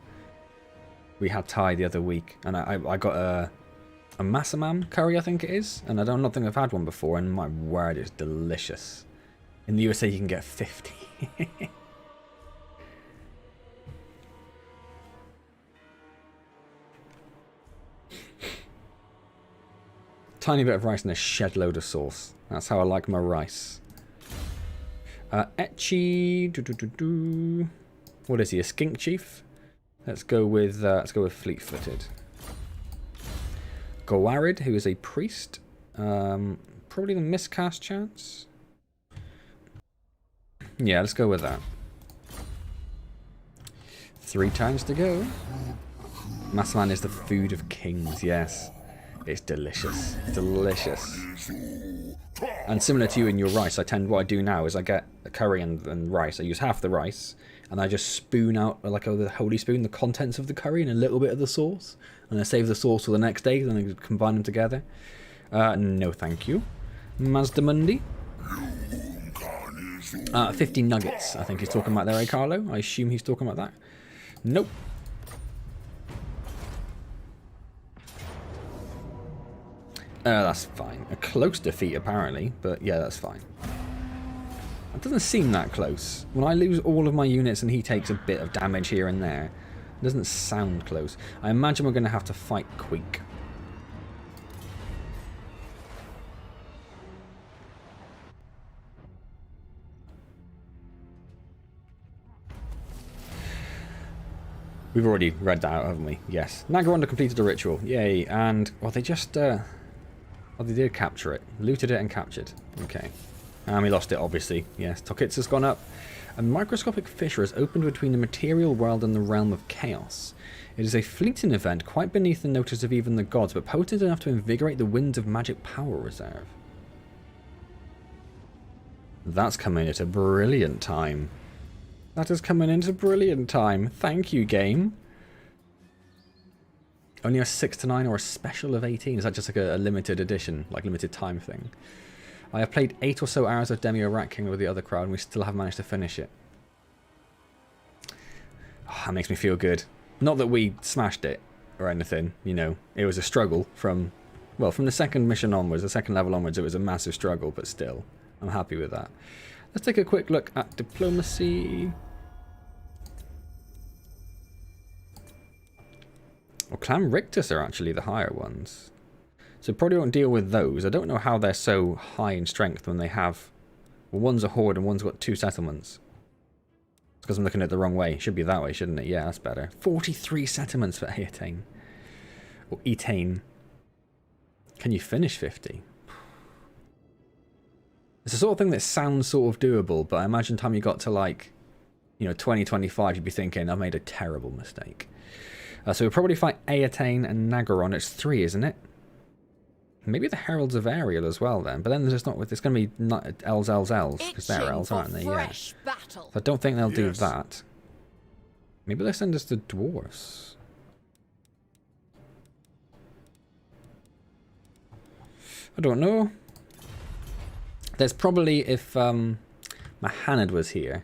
We had Thai the other week, and I got a Massamam curry, I think it is. And I don't think I've had one before, and my word, it's delicious. In the USA, you can get 50. Tiny bit of rice and a shed load of sauce. That's how I like my rice. Etchy. What is he? A skink chief? Let's go with fleet-footed. Gowarid, who is a priest. Probably the miscast chance. Yeah, let's go with that. 3 times to go. Massaman is the food of kings, yes. It's delicious. Delicious. And similar to you in your rice, what I do now is I get a curry and rice. I use half the rice, and I just spoon out, like with a holy spoon, the contents of the curry and a little bit of the sauce. And I save the sauce for the next day, and I combine them together. No thank you. Mazdamundi. 50 nuggets, I think he's talking about there, eh, Carlo? I assume he's talking about that. Nope. That's fine. A close defeat, apparently, but yeah, that's fine. It doesn't seem that close. When I lose all of my units and he takes a bit of damage here and there, it doesn't sound close. I imagine we're going to have to fight Kroak. We've already read that out, haven't we? Yes. Nagaronda completed a ritual. Yay. And, well, they just, well, they did capture it. Looted it and captured. Okay. And we lost it, obviously. Yes. Tokits has gone up. A microscopic fissure has opened between the material world and the realm of chaos. It is a fleeting event, quite beneath the notice of even the gods, but potent enough to invigorate the winds of magic power reserve. That's coming at a brilliant time. That is coming into brilliant time. Thank you, game. Only a 6 to 9 or a special of 18? Is that just like a limited edition, like limited time thing? I have played 8 or so hours of Demio Rat King with the other crowd, and we still haven't managed to finish it. Oh, that makes me feel good. Not that we smashed it or anything, you know. It was a struggle from, well, from the second mission onwards, the second level onwards, it was a massive struggle, but still, I'm happy with that. Let's take a quick look at diplomacy. Well, Clan Rictus are actually the higher ones. So probably won't deal with those. I don't know how they're so high in strength when they have... Well, one's a horde and one's got 2 settlements. It's because I'm looking at it the wrong way. Should be that way, shouldn't it? Yeah, that's better. 43 settlements for Etain. Or Etain. Can you finish 50? It's the sort of thing that sounds sort of doable, but I imagine time you got to like, you know, 2025, you'd be thinking, I made a terrible mistake. So we'll probably fight Etain and Nagaron. It's 3, isn't it? Maybe the Heralds of Ariel as well then. But then there's not. It's going to be not elves, because they're elves, aren't they? Yeah. So I don't think they'll do that. Maybe they'll send us the dwarves. I don't know. There's probably, if Mahanad was here,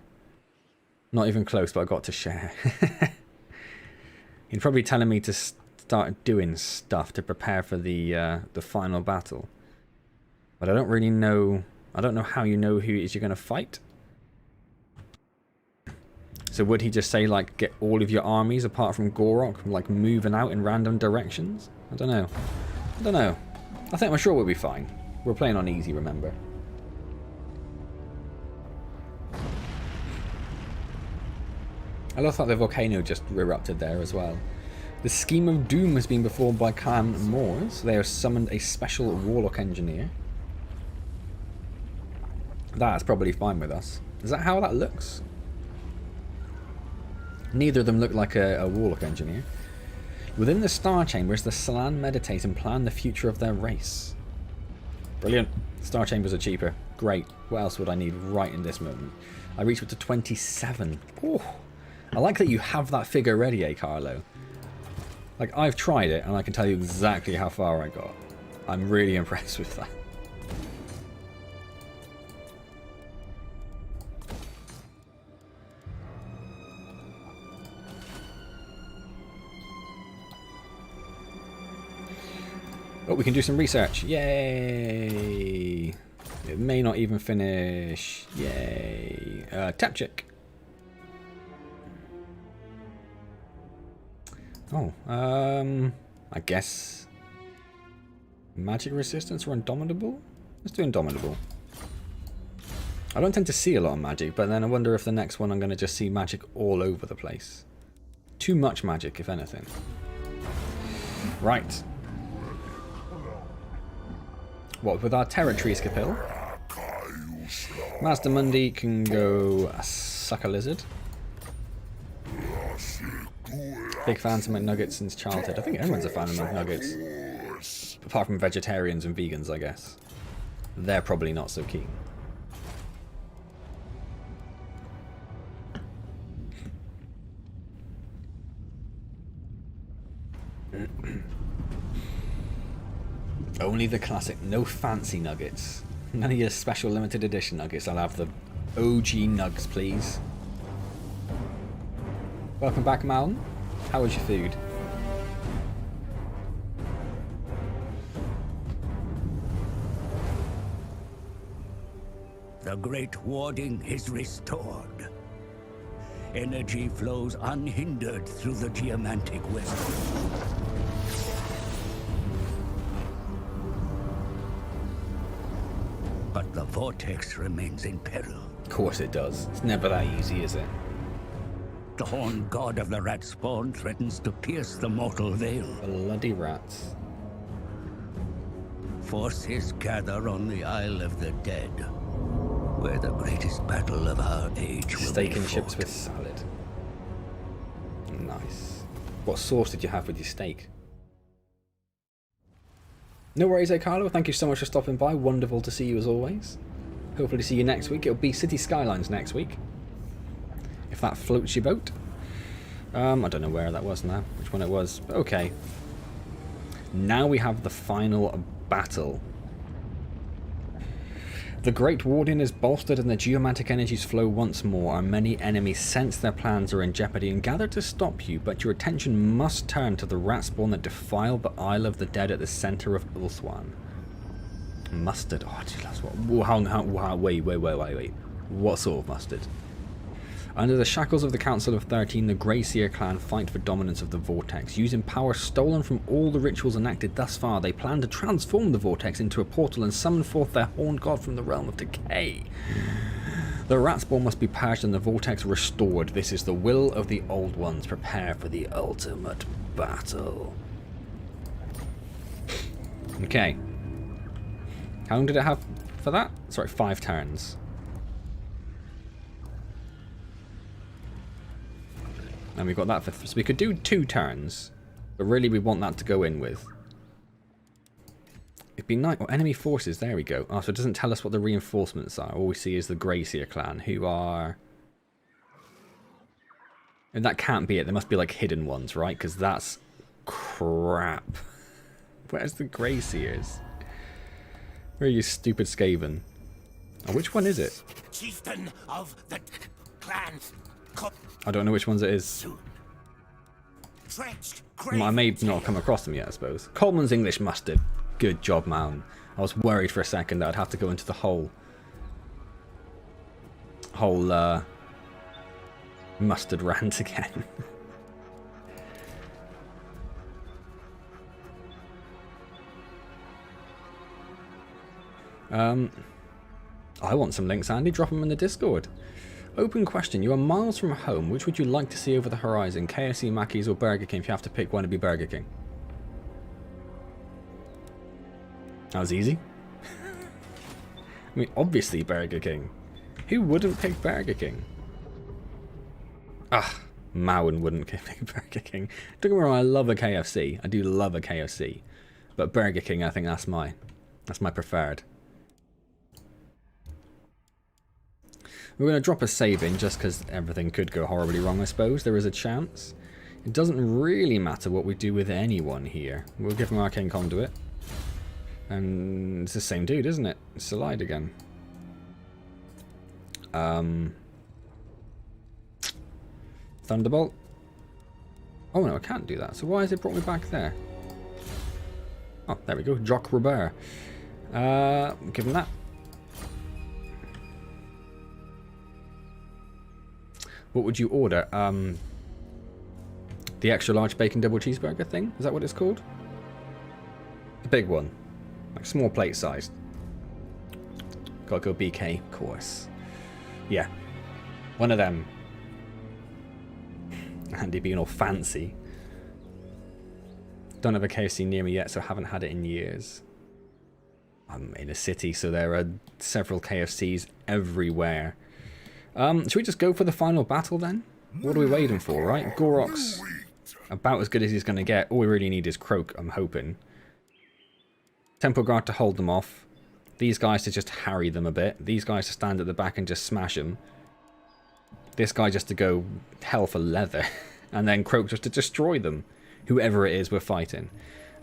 not even close, but I got to share. He'd probably telling me to start doing stuff to prepare for the final battle. But I don't really know. I don't know how you know who it is you're going to fight. So would he just say, like, get all of your armies apart from Gor-Rok, like, moving out in random directions? I don't know. I don't know. I think I'm sure we'll be fine. We're playing on easy, remember. I love that the volcano just erupted there as well. The scheme of doom has been performed by Clan Moors. They have summoned a special warlock engineer. That's probably fine with us. Is that how that looks? Neither of them look like a warlock engineer. Within the Star Chambers, the Salan meditate and plan the future of their race. Brilliant. Star Chambers are cheaper. Great. What else would I need right in this moment? I reached up to 27. Oh. I like that you have that figure ready, eh, Carlo? Like, I've tried it, and I can tell you exactly how far I got. I'm really impressed with that. Oh, we can do some research. Yay! It may not even finish. Yay! Tap check. Oh, I guess magic resistance or indomitable? Let's do indomitable. I don't tend to see a lot of magic, but then I wonder if the next one I'm going to just see magic all over the place. Too much magic, if anything. Right. What, with our territories, Capil? Master Mundi can go suck a lizard. Big fans of McNuggets since childhood. I think everyone's a fan of McNuggets. Apart from vegetarians and vegans, I guess. They're probably not so keen. Only the classic, no fancy nuggets. None of your special limited edition nuggets. I'll have the OG nugs, please. Welcome back, Malin. How was your food? The great warding is restored. Energy flows unhindered through the geomantic web. But the vortex remains in peril. Of course it does. It's never that easy, is it? The horned god of the rat spawn threatens to pierce the mortal veil. Bloody rats. Forces gather on the Isle of the Dead, where the greatest battle of our age will Steak be and fought. chips with salad. Nice. What sauce did you have with your steak? No worries, Carlo. Thank you so much for stopping by. Wonderful to see you as always. Hopefully see you next week. It'll be City Skylines next week. If that floats your boat. I don't know where that was now. Which one it was. But okay. Now we have the final battle. The Great Warden is bolstered and the geomantic energies flow once more. Our many enemies sense their plans are in jeopardy and gather to stop you, but your attention must turn to the rat spawn that defiled the Isle of the Dead at the centre of Ulthuan. Mustard. Oh, geez, that's what. Wait. What sort of mustard? Under the shackles of the Council of 13, the Grey Seer clan fight for dominance of the Vortex. Using power stolen from all the rituals enacted thus far, they plan to transform the Vortex into a portal and summon forth their horned god from the realm of decay. The rat spawn must be purged and the Vortex restored. This is the will of the Old Ones. Prepare for the ultimate battle. Okay. How long did it have for that? Sorry, 5 turns. And we got that for... So we could do 2 turns. But really we want that to go in with. It'd be nice... Oh, enemy forces. There we go. Oh, so it doesn't tell us what the reinforcements are. All we see is the Grey Seer clan, who are... And that can't be it. There must be like hidden ones, right? Because that's crap. Where's the Grey Seers? Where are you, stupid Skaven? Oh, which one is it? Chieftain of the clan. I don't know which ones it is. I may not have come across them yet, I suppose. Coleman's English mustard. Good job, man. I was worried for a second that I'd have to go into the whole mustard rant again. I want some links, Andy. Drop them in the Discord. Open question. You are miles from home. Which would you like to see over the horizon? KFC, Mackey's, or Burger King? If you have to pick one, it'd be Burger King. That was easy. I mean, obviously Burger King. Who wouldn't pick Burger King? Ah, Mowen wouldn't pick Burger King. Don't get me wrong, I love a KFC. I do love a KFC. But Burger King, I think that's my preferred. We're going to drop a save in just because everything could go horribly wrong, I suppose. There is a chance. It doesn't really matter what we do with anyone here. We'll give him Arcane Conduit. And it's the same dude, isn't it? Slide again. Thunderbolt. Oh no, I can't do that. So why has it brought me back there? Oh, there we go. Jock Robert. Give him that. What would you order? The extra large bacon double cheeseburger thing? Is that what it's called? The big one. Like small plate sized. Gotta go BK, of course. Yeah. One of them. Andy being all fancy. Don't have a KFC near me yet, so haven't had it in years. I'm in a city, so there are several KFCs everywhere. Should we just go for the final battle then? What are we waiting for, right? Gor-Rok's about as good as he's going to get. All we really need is Kroak, I'm hoping. Temple Guard to hold them off. These guys to just harry them a bit. These guys to stand at the back and just smash them. This guy just to go hell for leather. And then Kroak just to destroy them. Whoever it is we're fighting.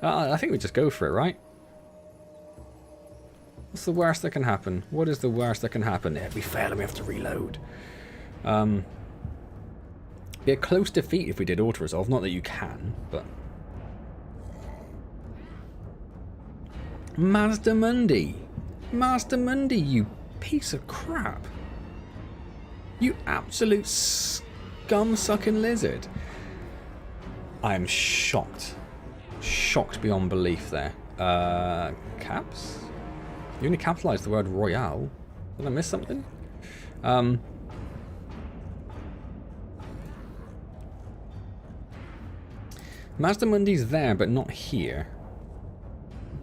I think we just go for it, right? What's the worst that can happen? What is the worst that can happen? If we fail and we have to reload. Be a close defeat if we did auto-resolve. Not that you can, but... Master Mundi! Master Mundi, you piece of crap! You absolute scum-sucking lizard! I am shocked. Shocked beyond belief there. Caps? You only capitalised the word Royale. Did I miss something? Master Mundi's there, but not here.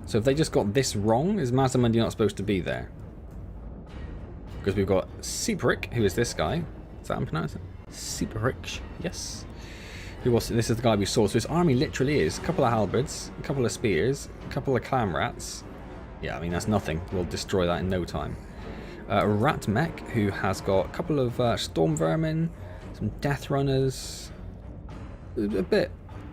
So if they just got this wrong, is Master Mundi not supposed to be there? Because we've got Siprick, who is this guy. Is that how I'm pronouncing it? Siprick, yes. This is the guy we saw. So his army literally is a couple of halberds, a couple of spears, a couple of clam rats. Yeah, I mean, that's nothing. We'll destroy that in no time. A rat mech, who has got a couple of storm vermin, some death runners, a bit...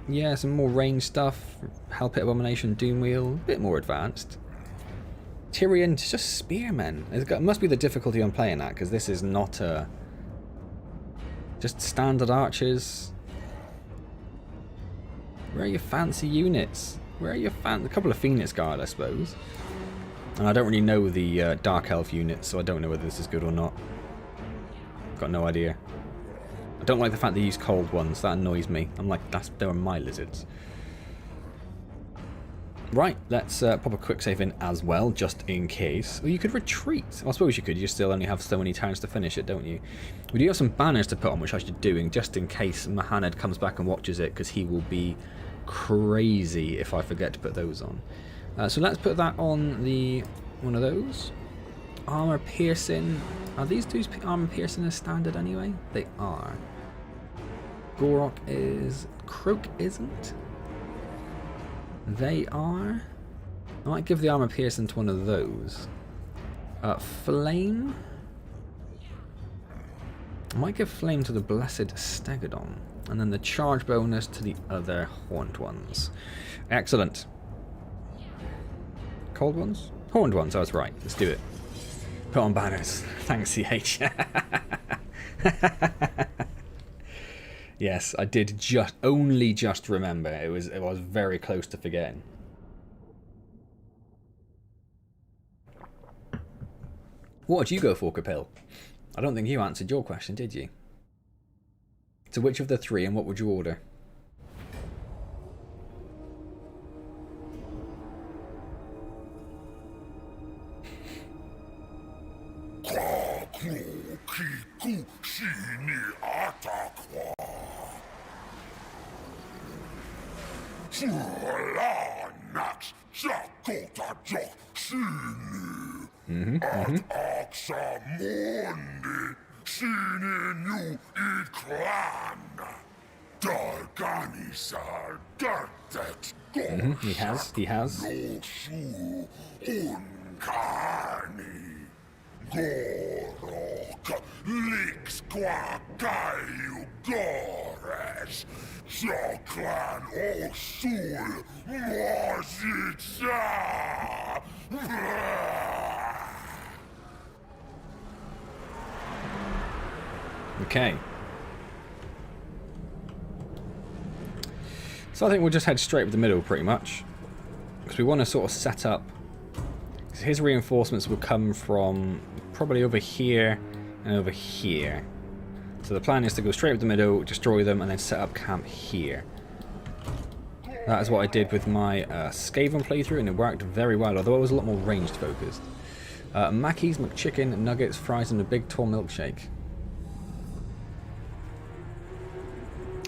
Yeah, some more range stuff. Hell Pit Abomination, Doomwheel, a bit more advanced. Tyrion, just spearmen. It must be the difficulty I'm playing at, because this is not just standard archers. Where are your fancy units? Where are your a couple of Phoenix Guard, I suppose. And I don't really know the Dark Elf units, so I don't know whether this is good or not. Got no idea. I don't like the fact they use cold ones. That annoys me. I'm like, they were my lizards. Right, let's pop a quick save in as well, just in case. Well, you could retreat. Well, I suppose you could. You still only have so many turns to finish it, don't you? We do have some banners to put on, which I should do, just in case Mahanad comes back and watches it, because he will be crazy if I forget to put those on. So let's put that on one of those. Armor piercing. Are these dudes armor piercing as standard anyway? They are. Gor-Rok is. Kroak isn't. They are. I might give the armor piercing to one of those. Flame. I might give flame to the blessed Stegodon, and then the charge bonus to the other horned ones. Excellent. Cold ones? Horned ones. I was right. Let's do it. Put on banners. Thanks, CH. Yes, I did only just remember. I was very close to forgetting. What would you go for, Capel? I don't think you answered your question, did you? So which of the three, and what would you order? He has. Gor-Rok, Lix Quakayu Gores, Shoklan Osul, Mozitsa. Okay. So I think we'll just head straight with the middle pretty much. Because we want to sort of set up. His reinforcements will come from probably over here and over here. So the plan is to go straight up the middle, destroy them, and then set up camp here. That is what I did with my Skaven playthrough, and it worked very well, although it was a lot more ranged focused. Mackies, McChicken, nuggets, fries, and a big tall milkshake.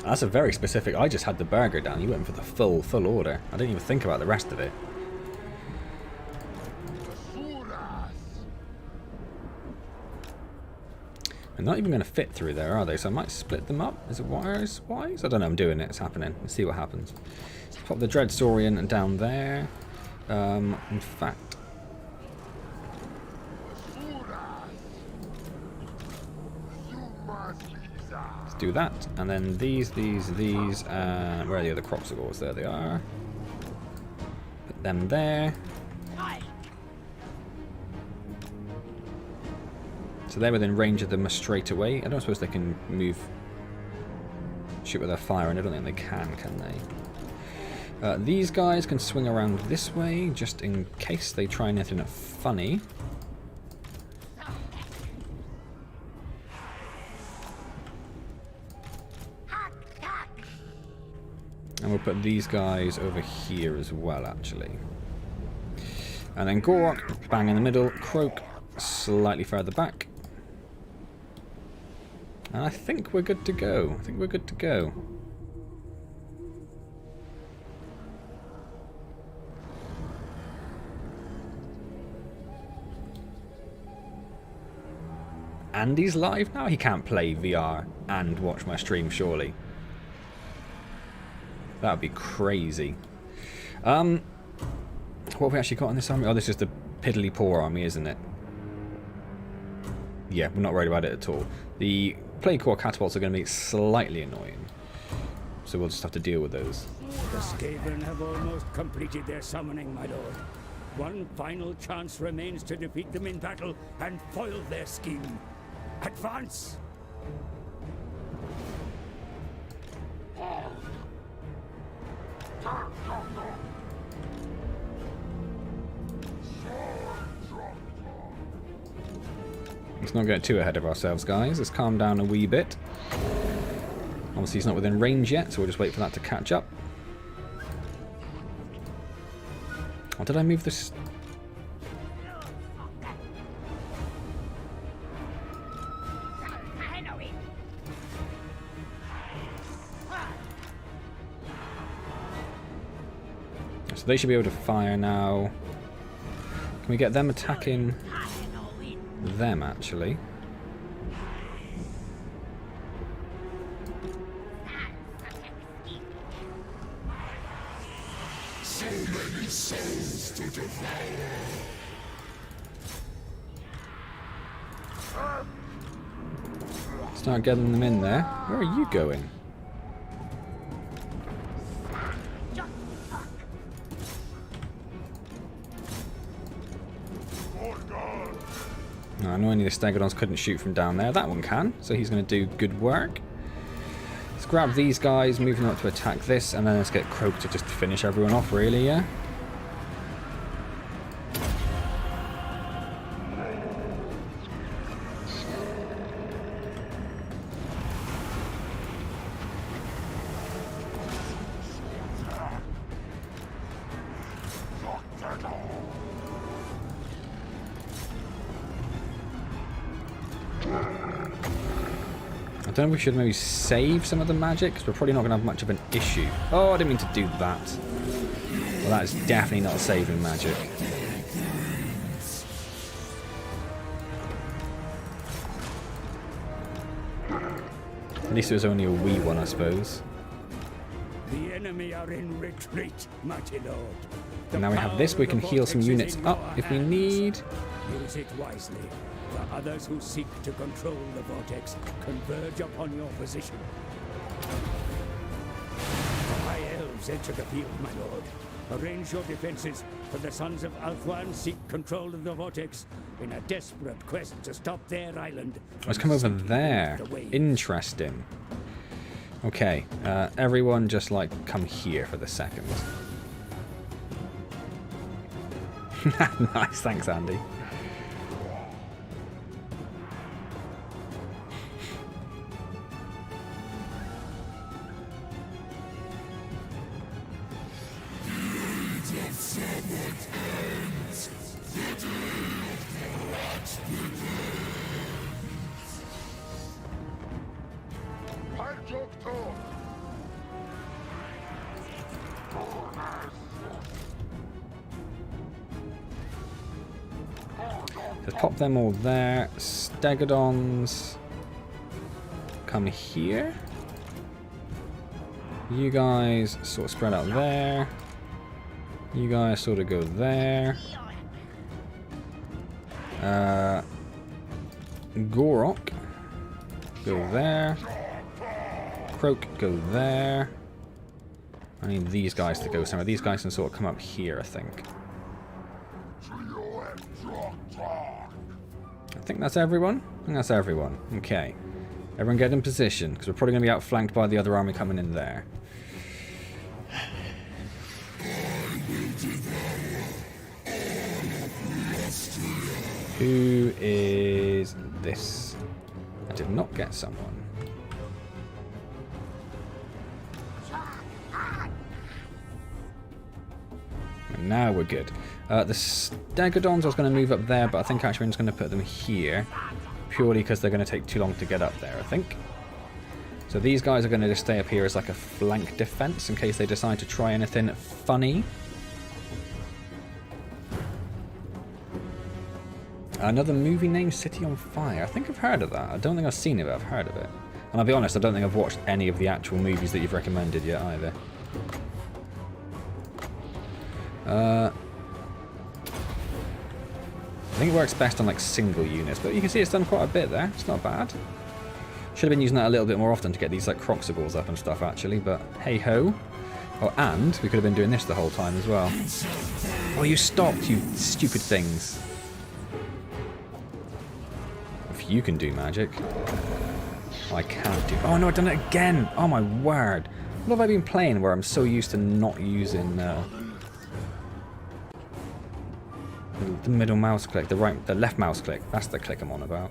That's a very specific. I just had the burger down. You went for the full order. I didn't even think about the rest of it. They're not even going to fit through there, are they? So I might split them up. Is it wires? I don't know. I'm doing it. It's happening. Let's see what happens. Let's pop the Dreadsaurian down there. In fact, let's do that. And then these. Where are the other Kroak? There they are. Put them there. So they're within range of them straight away. I don't suppose they can move, shoot with their fire, and I don't think they can they? These guys can swing around this way, just in case they try anything funny. And we'll put these guys over here as well, actually. And then Gor-Rok, bang in the middle. Kroak, slightly further back. And I think we're good to go. Andy's live now? He can't play VR and watch my stream, surely. That would be crazy. What have we actually got in this army? Oh, this is the piddly poor army, isn't it? Yeah, we're not worried about it at all. The Plague Core catapults are going to be slightly annoying, so we'll just have to deal with those. The Skaven have almost completed their summoning, my lord. One final chance remains to defeat them in battle and foil their scheme. Advance! Let's not get too ahead of ourselves, guys. Let's calm down a wee bit. Obviously, he's not within range yet, so we'll just wait for that to catch up. Oh, did I move this? So they should be able to fire now. Can we get them attacking them, actually? So many souls to devour. Start getting them in there. Where are you going? Annoyingly, the Stegodons couldn't shoot from down there. That one can, so he's going to do good work. Let's grab these guys, move them up to attack this, and then let's get Kroak to just finish everyone off, really, yeah? I don't know if we should maybe save some of the magic, because we're probably not going to have much of an issue. Oh, I didn't mean to do that. Well, that is definitely not saving magic. At least it was only a wee one, I suppose. The enemy are in retreat, mighty lord. And now we have this, we can heal some units up if we need. Use it wisely. The others who seek to control the vortex converge upon your position. The High Elves enter the field, my lord. Arrange your defenses, for the Sons of Althwan seek control of the vortex in a desperate quest to stop their island. Let's come over there. Interesting. Okay, everyone just like come here for the second. Nice, thanks Andy. Let's pop them all there. Stegodons. come here. You guys sort of spread out there. You guys sort of go there. Gor-Rok, go there. Kroak, go there. I need these guys to go somewhere. These guys can sort of come up here, I think. I think that's everyone. I think that's everyone. Okay. Everyone get in position, because we're probably going to be outflanked by the other army coming in there. Who is this? I did not get someone. And now we're good. The Stegodons I was going to move up there, but I think actually I'm just going to put them here. Purely because they're going to take too long to get up there, I think. So these guys are going to just stay up here as like a flank defense in case they decide to try anything funny. Another movie named City on Fire. I think I've heard of that. I don't think I've seen it, but I've heard of it. And I'll be honest, I don't think I've watched any of the actual movies that you've recommended yet either. I think it works best on like single units, but you can see it's done quite a bit there. It's not bad. Should have been using that a little bit more often to get these like Kroak up and stuff actually, but hey ho. Oh, and we could have been doing this the whole time as well. Oh, you stopped, you stupid things. If you can do magic, I can't do. Oh no, I've done it again. Oh my word. What have I been playing where I'm so used to not using the middle mouse click, the left mouse click. That's the click I'm on about.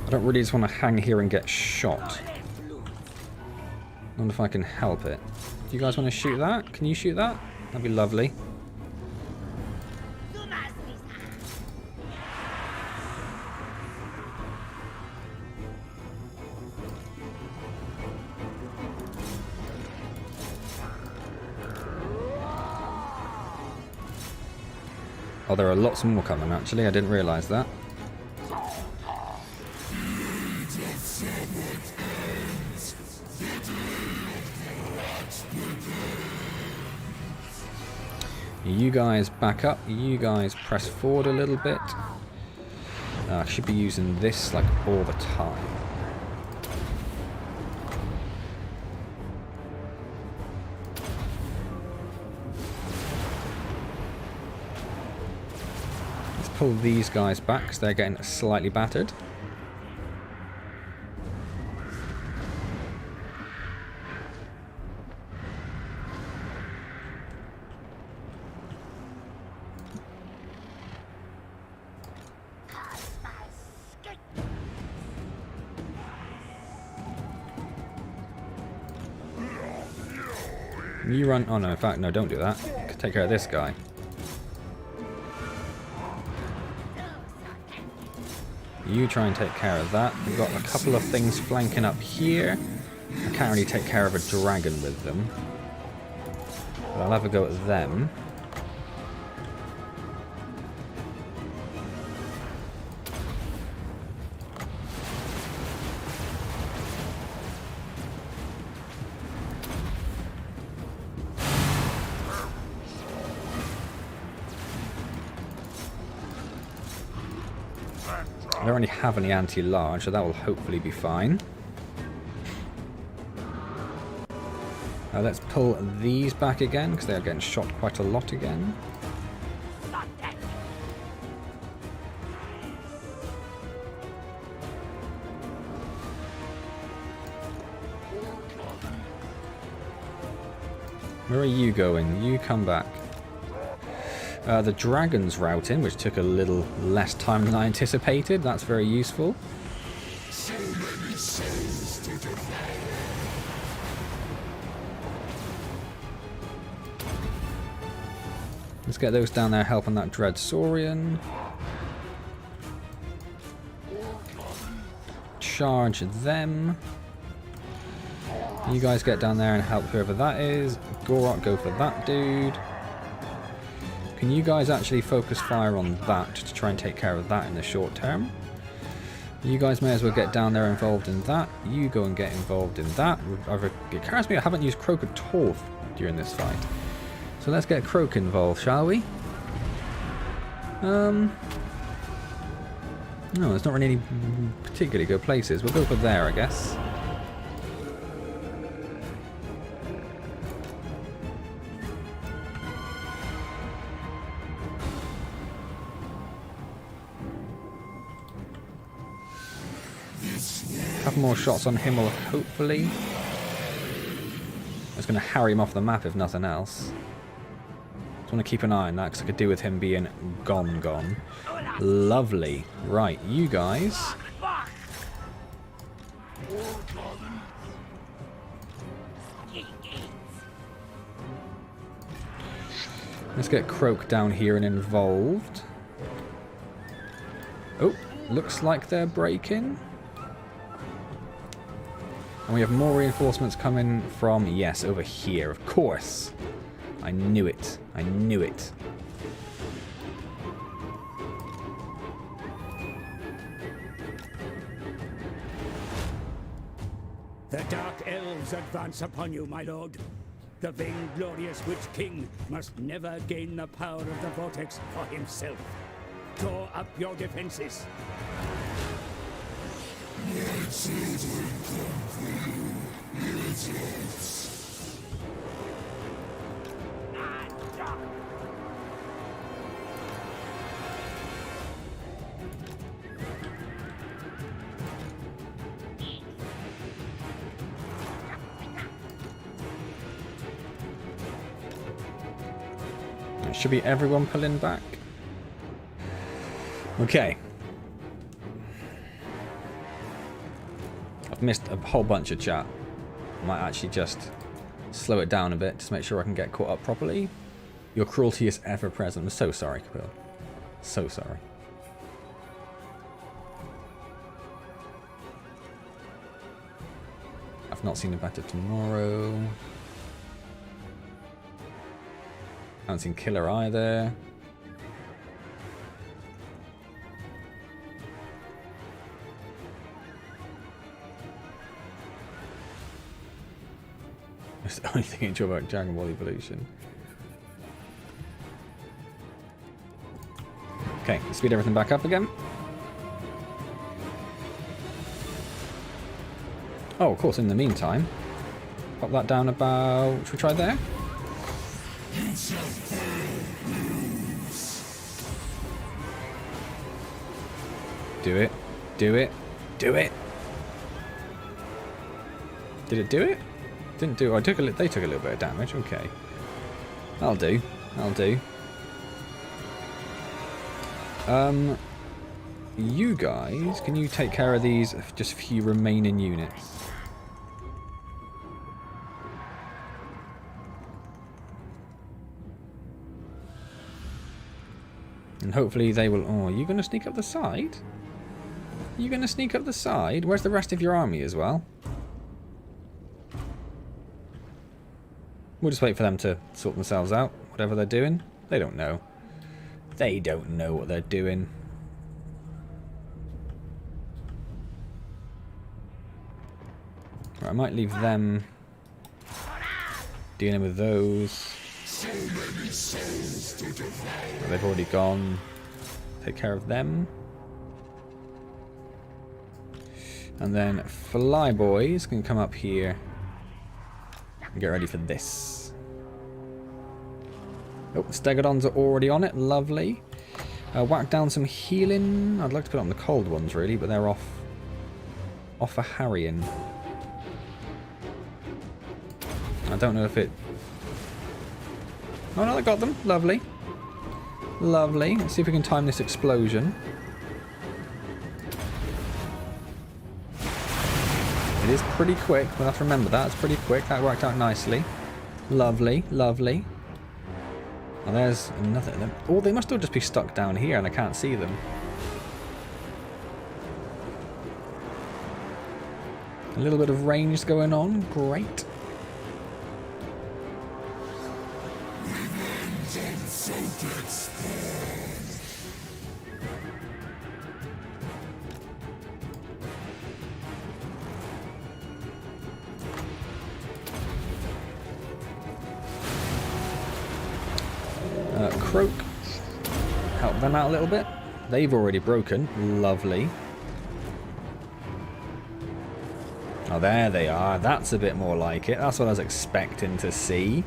I don't really just want to hang here and get shot. I wonder if I can help it. Do you guys want to shoot that? Can you shoot that? That'd be lovely. Oh, there are lots more coming actually. I didn't realise that. You guys back up. You guys press forward a little bit. I should be using this like all the time. Let's pull these guys back because they're getting slightly battered. You run. Oh no, in fact, no, don't do that. Take care of this guy. You try and take care of that. We've got a couple of things flanking up here. I can't really take care of a dragon with them. But I'll have a go at them. I don't really have any anti-large, so that will hopefully be fine. Let's pull these back again, because they are getting shot quite a lot again. Where are you going? You come back. The dragon's routing, which took a little less time than I anticipated. That's very useful. So many souls to devour. Let's get those down there helping that Dread Saurian. Charge them. You guys get down there and help whoever that is. Gor-Rok, go for that dude. Can you guys actually focus fire on that to try and take care of that in the short term? You guys may as well get down there involved in that. You go and get involved in that. It occurs to me I haven't used Kroak at all during this fight. So let's get Kroak involved, shall we? No, there's not really any particularly good places. We'll go for there, I guess. A couple more shots on him will hopefully. It's going to harry him off the map if nothing else. Just want to keep an eye on that because I could do with him being gone. Lovely. Right, you guys. Let's get Kroak down here and involved. Oh, looks like they're breaking. And we have more reinforcements coming from, yes, over here, of course. I knew it. I knew it. The Dark Elves advance upon you, my lord. The vainglorious Witch King must never gain the power of the Vortex for himself. Draw up your defenses. My children come for you, lizards. It should be everyone pulling back. Okay. I've missed a whole bunch of chat. I might actually just slow it down a bit to make sure I can get caught up properly. Your cruelty is ever present. I'm so sorry, Kapil. So sorry. I've not seen a better tomorrow. Haven't seen Killer either. That's the only thing I enjoy about Dragon Ball Evolution. Okay, let's speed everything back up again. Oh, of course, in the meantime, pop that down about... Should we try there? Do it. Do it. Do it. Did it do it? Didn't do it. They took a little bit of damage. Okay. That'll do. That'll do. You guys, can you take care of these just few remaining units? And hopefully they will... Oh, are you going to sneak up the side? Are you going to sneak up the side? Where's the rest of your army as well? We'll just wait for them to sort themselves out. Whatever they're doing. They don't know. They don't know what they're doing. Right, I might leave them dealing with those. So many souls to devour. They've already gone. Take care of them. And then Flyboys can come up here and get ready for this. Oh, Stegodons are already on it. Lovely. Whack down some healing. I'd like to put on the cold ones, really, but they're off for harrying. I don't know if it... Oh, no, I got them. Lovely. Lovely. Let's see if we can time this explosion. It is pretty quick. We'll have to remember that. It's pretty quick. That worked out nicely. Lovely. Lovely. Oh, there's another of them. Oh, they must all just be stuck down here and I can't see them. A little bit of range going on. Great. Kroak, help them out a little bit. They've already broken. Lovely. Oh, there they are. That's a bit more like it. That's what I was expecting to see.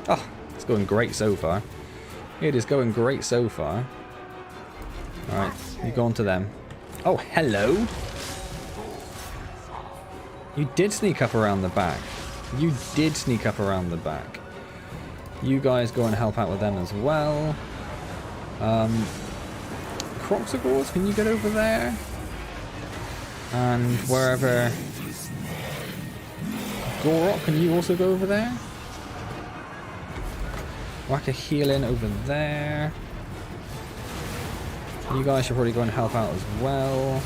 Oh, it's going great so far. It is going great so far. Alright, you go on to them. Oh, hello. You did sneak up around the back. You did sneak up around the back. You guys go and help out with them as well. Kroak, can you get over there? And wherever... Gor-Rok, can you also go over there? Whack a heal in over there. You guys should probably go and help out as well.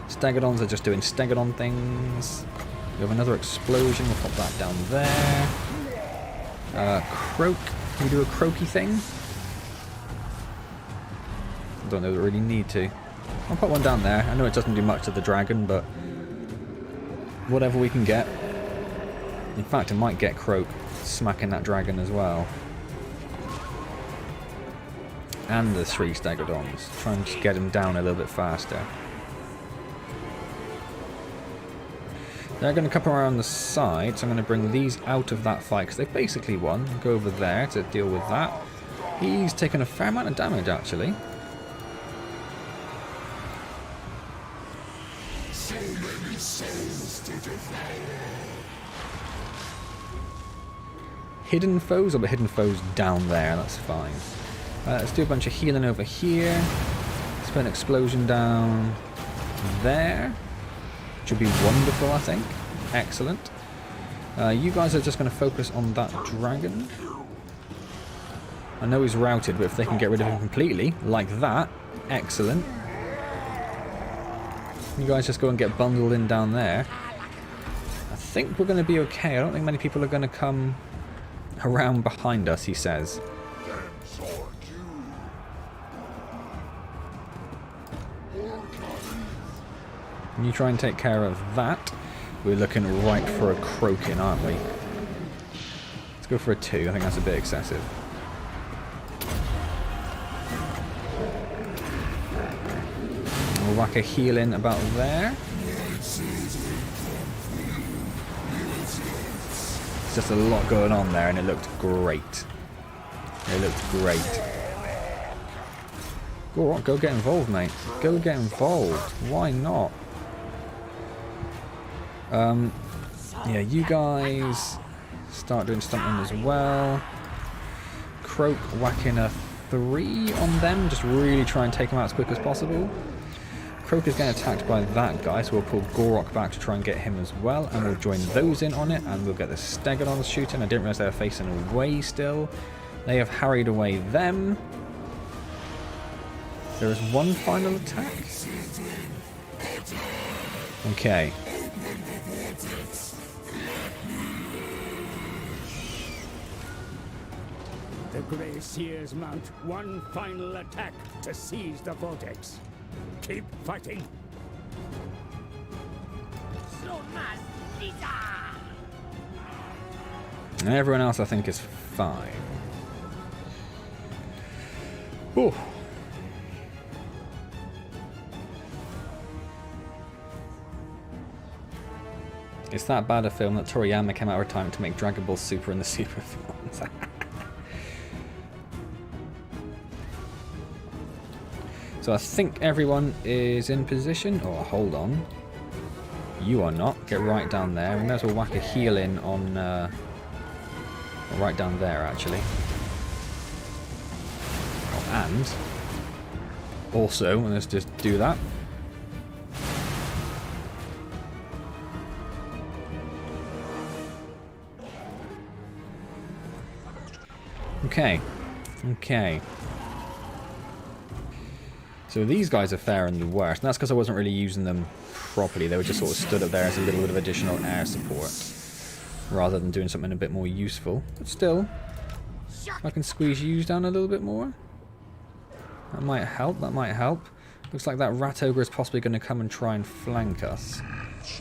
Stegodons are just doing Stegodon things. We have another explosion. We'll pop that down there. Kroak. Can we do a croaky thing? I don't know that we really need to. I'll put one down there. I know it doesn't do much to the dragon, but whatever we can get. In fact, it might get Kroak smacking that dragon as well. And the 3 Stegodons. Trying to get him down a little bit faster. They're going to come around the side, so I'm going to bring these out of that fight, because they've basically won. Go over there to deal with that. He's taken a fair amount of damage, actually. So many souls to devour. Hidden foes, or the hidden foes down there, that's fine. Let's do a bunch of healing over here. Let's put an explosion down there. Should be wonderful, I think. Excellent. You guys are just going to focus on that dragon. I know he's routed, but if they can get rid of him completely, like that, excellent. You guys just go and get bundled in down there. I think we're going to be okay. I don't think many people are going to come around behind us, he says. You try and take care of that. We're looking right for a Kroak in, aren't we? Let's go for a 2. I think that's a bit excessive. We'll whack a heal in about there. There's just a lot going on there, and it looked great. It looked great. Gor-Rok, go get involved, mate. Go get involved. Why not? Yeah, you guys start doing something as well. Kroak whacking a 3 on them. Just really try and take them out as quick as possible. Kroak is getting attacked by that guy, so we'll pull Gor-Rok back to try and get him as well. And we'll join those in on it, and we'll get the Stegodons shooting. I didn't realize they were facing away still. They have harried away them. There is one final attack. Okay. The Grey Seers mount one final attack to seize the vortex. Keep fighting. And everyone else, I think, is fine. Ooh. It's that bad a film that Toriyama came out of retirement to make Dragon Ball Super and the Super films. So I think everyone is in position. Oh, hold on. You are not. Get right down there. We may as well whack a heal in on... right down there, actually. Oh, and... also, let's just do that. Okay. Okay. So these guys are faring the worst, and that's because I wasn't really using them properly. They were just sort of stood up there as a little bit of additional air support, rather than doing something a bit more useful. But still, if I can squeeze you down a little bit more, that might help, that might help. Looks like that rat ogre is possibly going to come and try and flank us.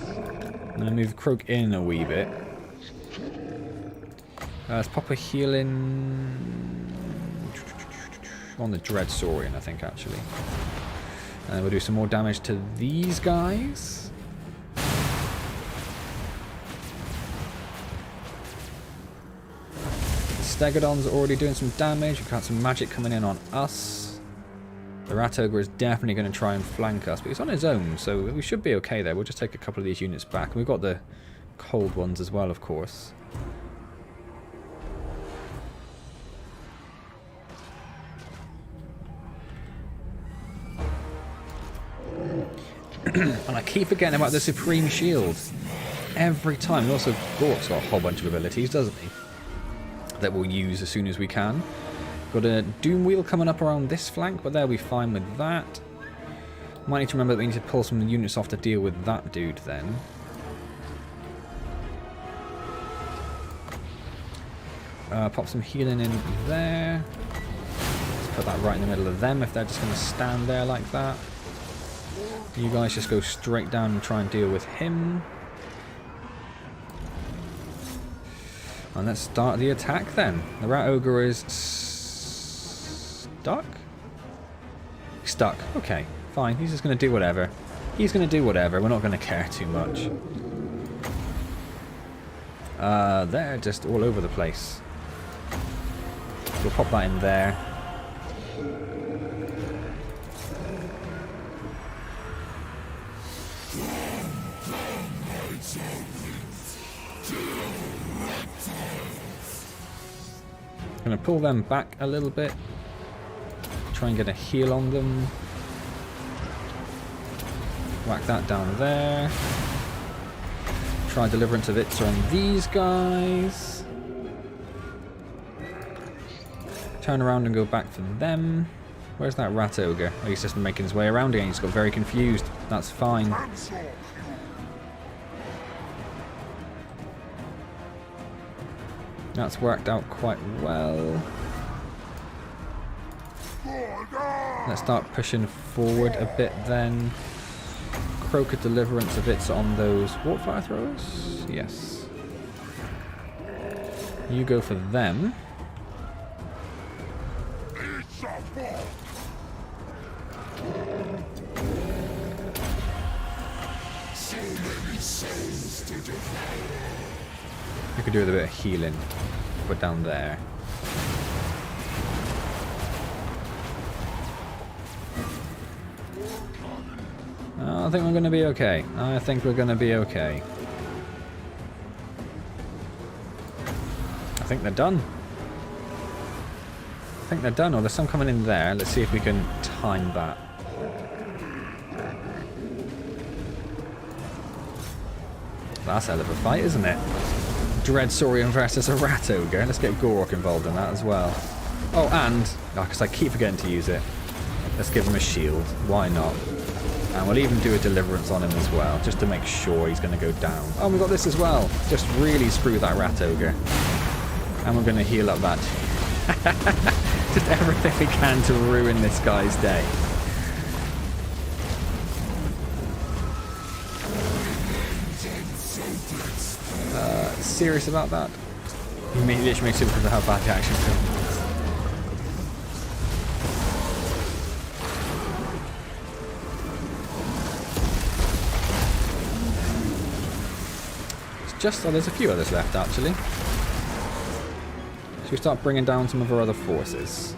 I'm going to move Kroak in a wee bit. Let's pop a heal in on the Dread Saurian, I think, actually. And we'll do some more damage to these guys. The Stegodons are already doing some damage. We've got some magic coming in on us. The Rat Ogre is definitely going to try and flank us, but he's on his own, so we should be okay there. We'll just take a couple of these units back. And we've got the cold ones as well, of course. And I keep forgetting about the Supreme Shield every time. And also, Gork's got a whole bunch of abilities, doesn't he? That we'll use as soon as we can. Got a Doom Wheel coming up around this flank, but they'll be fine with that. Might need to remember that we need to pull some units off to deal with that dude then. Pop some healing in there. Let's put that right in the middle of them if they're just going to stand there like that. You guys just go straight down and try and deal with him. And let's start the attack then. The Rat Ogre is stuck? Stuck. Okay, fine. He's just going to do whatever. He's going to do whatever. We're not going to care too much. They're just all over the place. We'll pop that in there. Gonna pull them back a little bit. Try and get a heal on them. Whack that down there. Try Deliverance of Itza on these guys. Turn around and go back for them. Where's that Rat Ogre? Oh, he's just making his way around again. He's got very confused. That's fine. That's worked out quite well. Let's start pushing forward a bit then. Kroak a Deliverance of Itza on those Warpfire throwers? Yes. You go for them. You could do with a bit of healing. Put down there. I think we're going to be okay. I think we're going to be okay. I think they're done. I think they're done. Oh, there's some coming in there. Let's see if we can time that. That's a hell of a fight, isn't it? Dread Saurian versus a Rat Ogre. Let's get Gor-Rok involved in that as well. Oh, and, because I keep forgetting to use it, let's give him a shield. Why not? And we'll even do a Deliverance on him as well, just to make sure he's going to go down. Oh, we've got this as well. Just really screw that Rat Ogre. And we're going to heal up that. Just everything we can to ruin this guy's day. Serious about that? You literally makes it because of how bad the action film is. It's just, oh, there's a few others left actually. Should we start bringing down some of our other forces?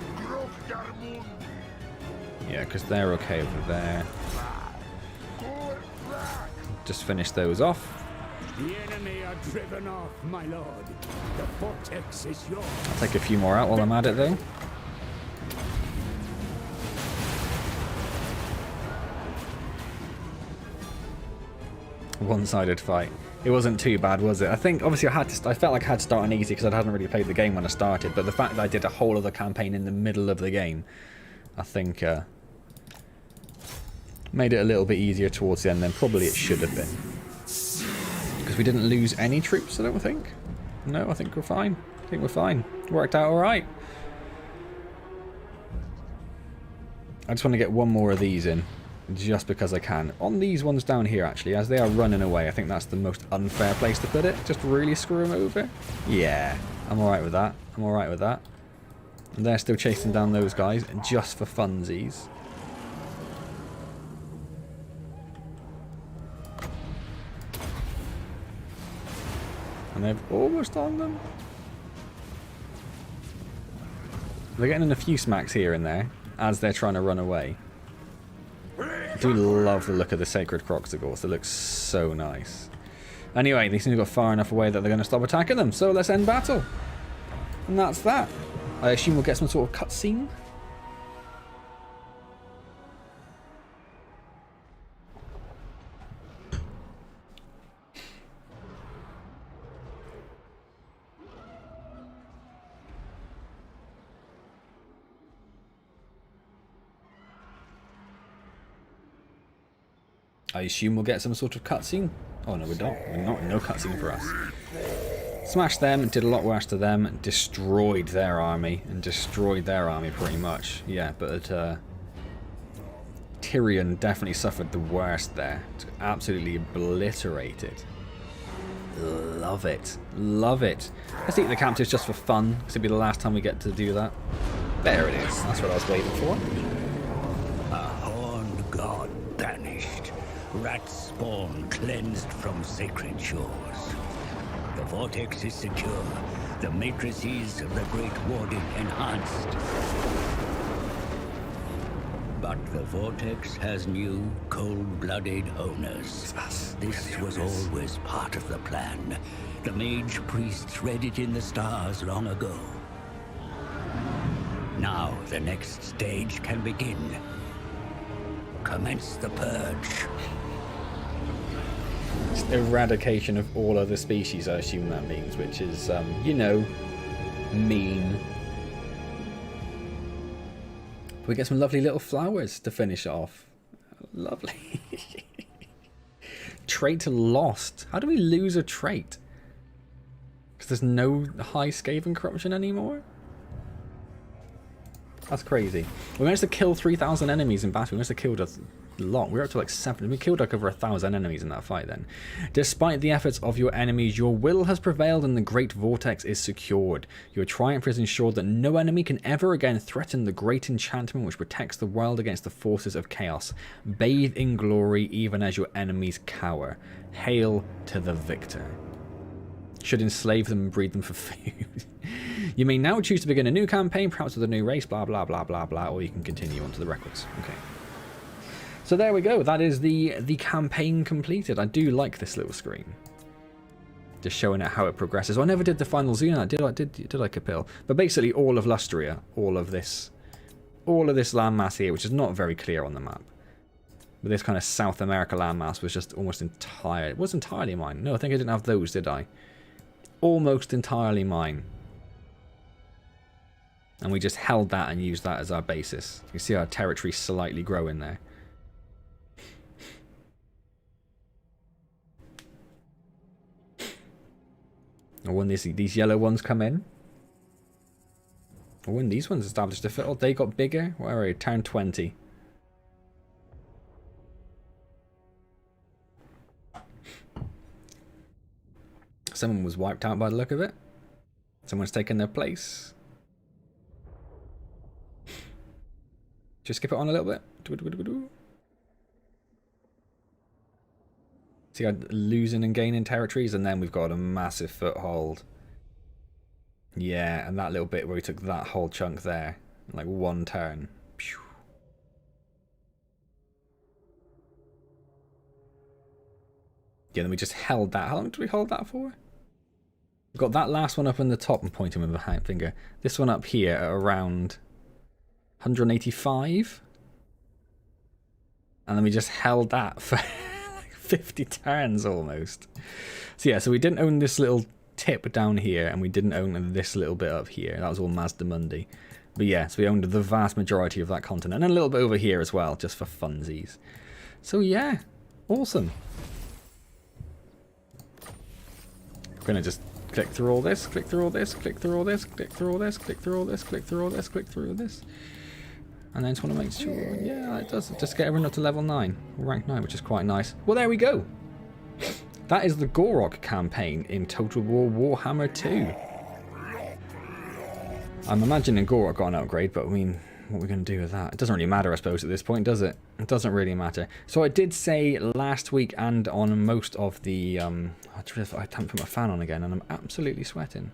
Yeah, because they're okay over there. Just finish those off. The enemy are driven off, my lord. The vortex is yours. I'll take a few more out while I'm at it, though. One-sided fight. It wasn't too bad, was it? I think, obviously, I felt like I had to start on easy because I hadn't really played the game when I started, but the fact that I did a whole other campaign in the middle of the game, I think Made it a little bit easier towards the end than probably it should have been. Because we didn't lose any troops, I don't think. No, I think we're fine. I think we're fine. Worked out alright. I just want to get one more of these in. Just because I can. On these ones down here, actually, as they are running away, I think that's the most unfair place to put it. Just really screw them over. Yeah, I'm alright with that. I'm alright with that. And they're still chasing down those guys, just for funsies. And they've almost on them. They're getting in a few smacks here and there, as they're trying to run away. I do love the look of the Sacred Kroak. It looks so nice. Anyway, they seem to go far enough away that they're going to stop attacking them. So let's end battle. And that's that. I assume we'll get some sort of cutscene. I assume we'll get some sort of cutscene. Oh no, we're not. We're not. No cutscene for us. Smashed them, did a lot worse to them, destroyed their army, and destroyed their army pretty much. Yeah, but Tyrion definitely suffered the worst there. Absolutely obliterated. Love it. Love it. Let's eat the captives just for fun, because it'll be the last time we get to do that. There it is. That's what I was waiting for. A horned god banished. Rat spawn cleansed from sacred shores. The vortex is secure. The matrices of the Great Warden enhanced. But the vortex has new, cold-blooded owners. This was always part of the plan. The mage priests read it in the stars long ago. Now the next stage can begin. Commence the purge. Eradication of all other species, I assume that means, which is, you know, mean. We get some lovely little flowers to finish off. Lovely. Trait lost. How do we lose a trait? Because there's no high Skaven corruption anymore? That's crazy. We managed to kill 3,000 enemies in battle. We managed to kill a lot. We were up to like 7. We killed like over 1,000 enemies in that fight then. Despite the efforts of your enemies, your will has prevailed and the Great Vortex is secured. Your triumph has ensured that no enemy can ever again threaten the great enchantment which protects the world against the forces of chaos. Bathe in glory even as your enemies cower. Hail to the victor. Should enslave them and breed them for food. You may now choose to begin a new campaign, perhaps with a new race, blah, blah, blah, blah, blah, or you can continue on to the records. Okay. So there we go. That is the campaign completed. I do like this little screen. Just showing it how it progresses. I never did the final zoom. Did I, Capil? But basically all of Lustria, all of this landmass here, which is not very clear on the map. But this kind of South America landmass was just almost entire. It was entirely mine. No, I think I didn't have those, did I? Almost entirely mine. And we just held that and used that as our basis. You can see our territory slightly growing there. Or when these yellow ones come in. Or when these ones established a foothold, they got bigger. Where are we? Turn 20. Someone was wiped out by the look of it. Someone's taken their place. Just skip it on a little bit. See, I'm losing and gaining territories, and then we've got a massive foothold. Yeah, and that little bit where we took that whole chunk there, in like one turn. Pew. Yeah, then we just held that. How long did we hold that for? We've got that last one up in the top and pointing with my finger. This one up here at around 185. And then we just held that for 50 turns almost. So yeah, so we didn't own this little tip down here, and we didn't own this little bit up here. That was all Mazdamundi. But yeah, so we owned the vast majority of that continent, and a little bit over here as well, just for funsies. So yeah, awesome. I'm going to just click through all this, click through all this, click through all this, click through all this, click through all this, click through all this, click through all this. And then just want to make sure, yeah, it does. Just get everyone up to level 9, rank 9, which is quite nice. Well, there we go. That is the Gor-Rok campaign in Total War Warhammer 2. I'm imagining Gor-Rok got an upgrade, but I mean, what are we going to do with that? It doesn't really matter, I suppose, at this point, does it? It doesn't really matter. So I did say last week and on most of the... I haven't put my fan on again, and I'm absolutely sweating.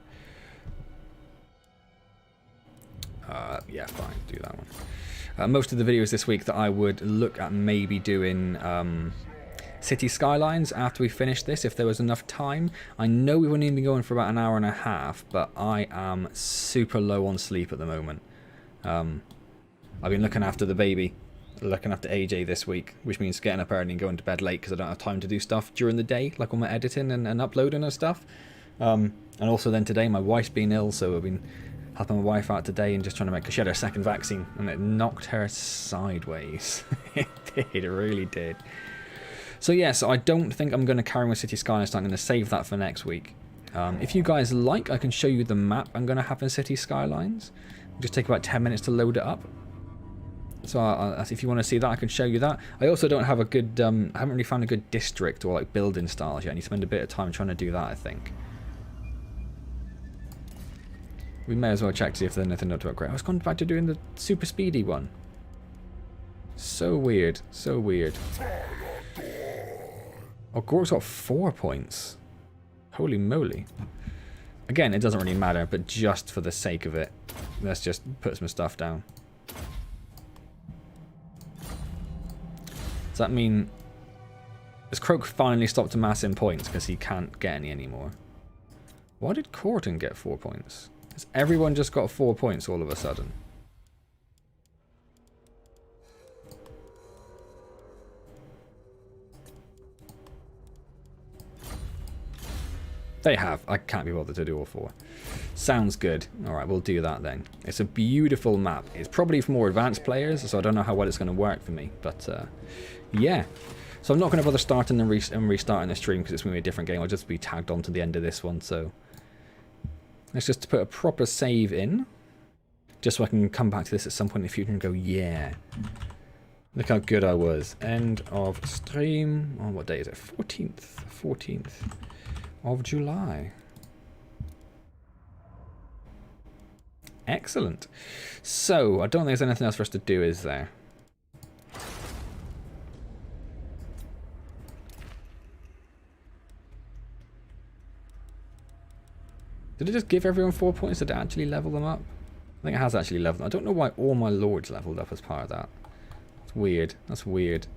Yeah, fine, do that one. Most of the videos this week that I would look at maybe doing City Skylines after we finish this, if there was enough time. I know we've only been going for about an hour and a half, but I am super low on sleep at the moment. I've been looking after the baby, looking after AJ this week, which means getting up early and going to bed late because I don't have time to do stuff during the day, like all my editing and uploading and stuff. And also then today my wife's been ill, so I've been helping my wife out today and just trying to make, because she had her second vaccine and it knocked her sideways. It did, it really did. So yeah, so I don't think I'm going to carry on with City Skylines, so I'm going to save that for next week. If you guys like, I can show you the map I'm going to have in City Skylines. It'll just take about 10 minutes to load it up. So if you want to see that, I can show you that. I also don't have a good, I haven't really found a good district or like building styles yet. I need to spend a bit of time trying to do that, I think. We may as well check to see if there's anything to upgrade. I was going back to doing the super speedy one. So weird, so weird. Oh, Gork's got 4 points. Holy moly. Again, it doesn't really matter, but just for the sake of it, let's just put some stuff down. Does that mean... Has Kroak finally stopped amassing points because he can't get any anymore? Why did Corton get 4 points? Has everyone just got 4 points all of a sudden? They have. I can't be bothered to do all 4. Sounds good. Alright, we'll do that then. It's a beautiful map. It's probably for more advanced players, so I don't know how well it's going to work for me. But, yeah. So I'm not going to bother starting and restarting the stream because it's going to be a different game. I'll just be tagged on to the end of this one, so... Let's just put a proper save in. Just so I can come back to this at some point in the future and go, yeah. Look how good I was. End of stream. Oh, what day is it? 14th. 14th of July. Excellent. So, I don't think there's anything else for us to do, is there? Did it just give everyone 4 points? Did it actually level them up? I think it has actually leveled them. I don't know why all my lords leveled up as part of that. It's weird. That's weird.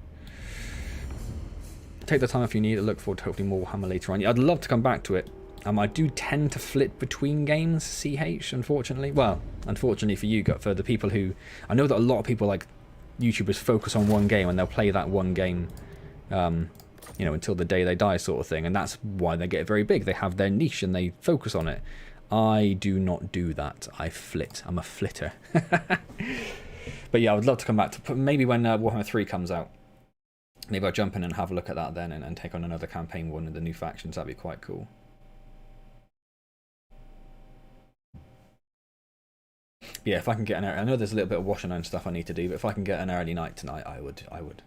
Take the time if you need to look forward to hopefully more Warhammer later on. Yeah, I'd love to come back to it. I do tend to flip between games, CH, unfortunately. Well, unfortunately for you, for the people who... I know that a lot of people, like YouTubers, focus on one game and they'll play that one game, you know, until the day they die sort of thing. And that's why they get very big. They have their niche and they focus on it. I do not do that. I flit. I'm a flitter. But yeah, I would love to come back to... Maybe when Warhammer 3 comes out. Maybe I'll jump in and have a look at that then and take on another campaign one of the new factions. That'd be quite cool. Yeah, if I can get an early... I know there's a little bit of washing and stuff I need to do, but if I can get an early night tonight, I would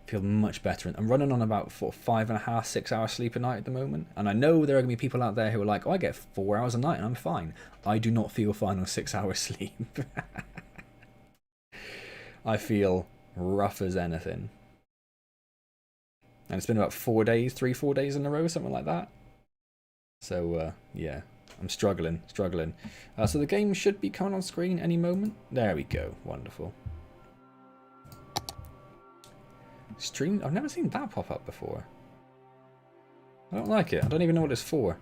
feel much better. I'm running on about 5.5, 6 hours sleep a night at the moment. And I know there are going to be people out there who are like, oh, I get 4 hours a night and I'm fine. I do not feel fine on 6 hours sleep. I feel rough as anything. And it's been about 4 days, 3-4 days in a row, something like that. So, yeah, I'm struggling. So the game should be coming on screen any moment. There we go. Wonderful. Stream? I've never seen that pop up before. I don't like it. I don't even know what it's for.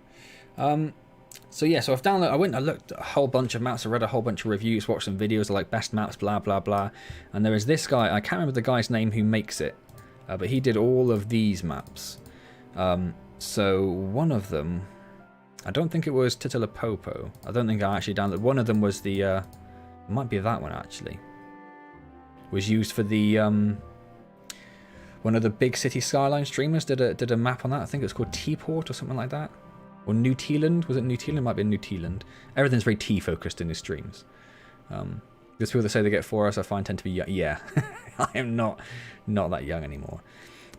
So yeah, so I've downloaded, I looked at a whole bunch of maps, I read a whole bunch of reviews, watched some videos of like best maps, blah, blah, blah. And there is this guy, I can't remember the guy's name who makes it, but he did all of these maps. So one of them, I don't think it was Titilapopo. I don't think I actually downloaded. One of them was the, it might be that one actually. Was used for the, One of the big city skyline streamers did a map on that. I think it was called Teaport or something like that. Or New Tealand. Was it New Tealand? It might be New Tealand. Everything's very tea focused in his streams. There's people that say they get 4 hours, I find tend to be young. Yeah, I am not that young anymore.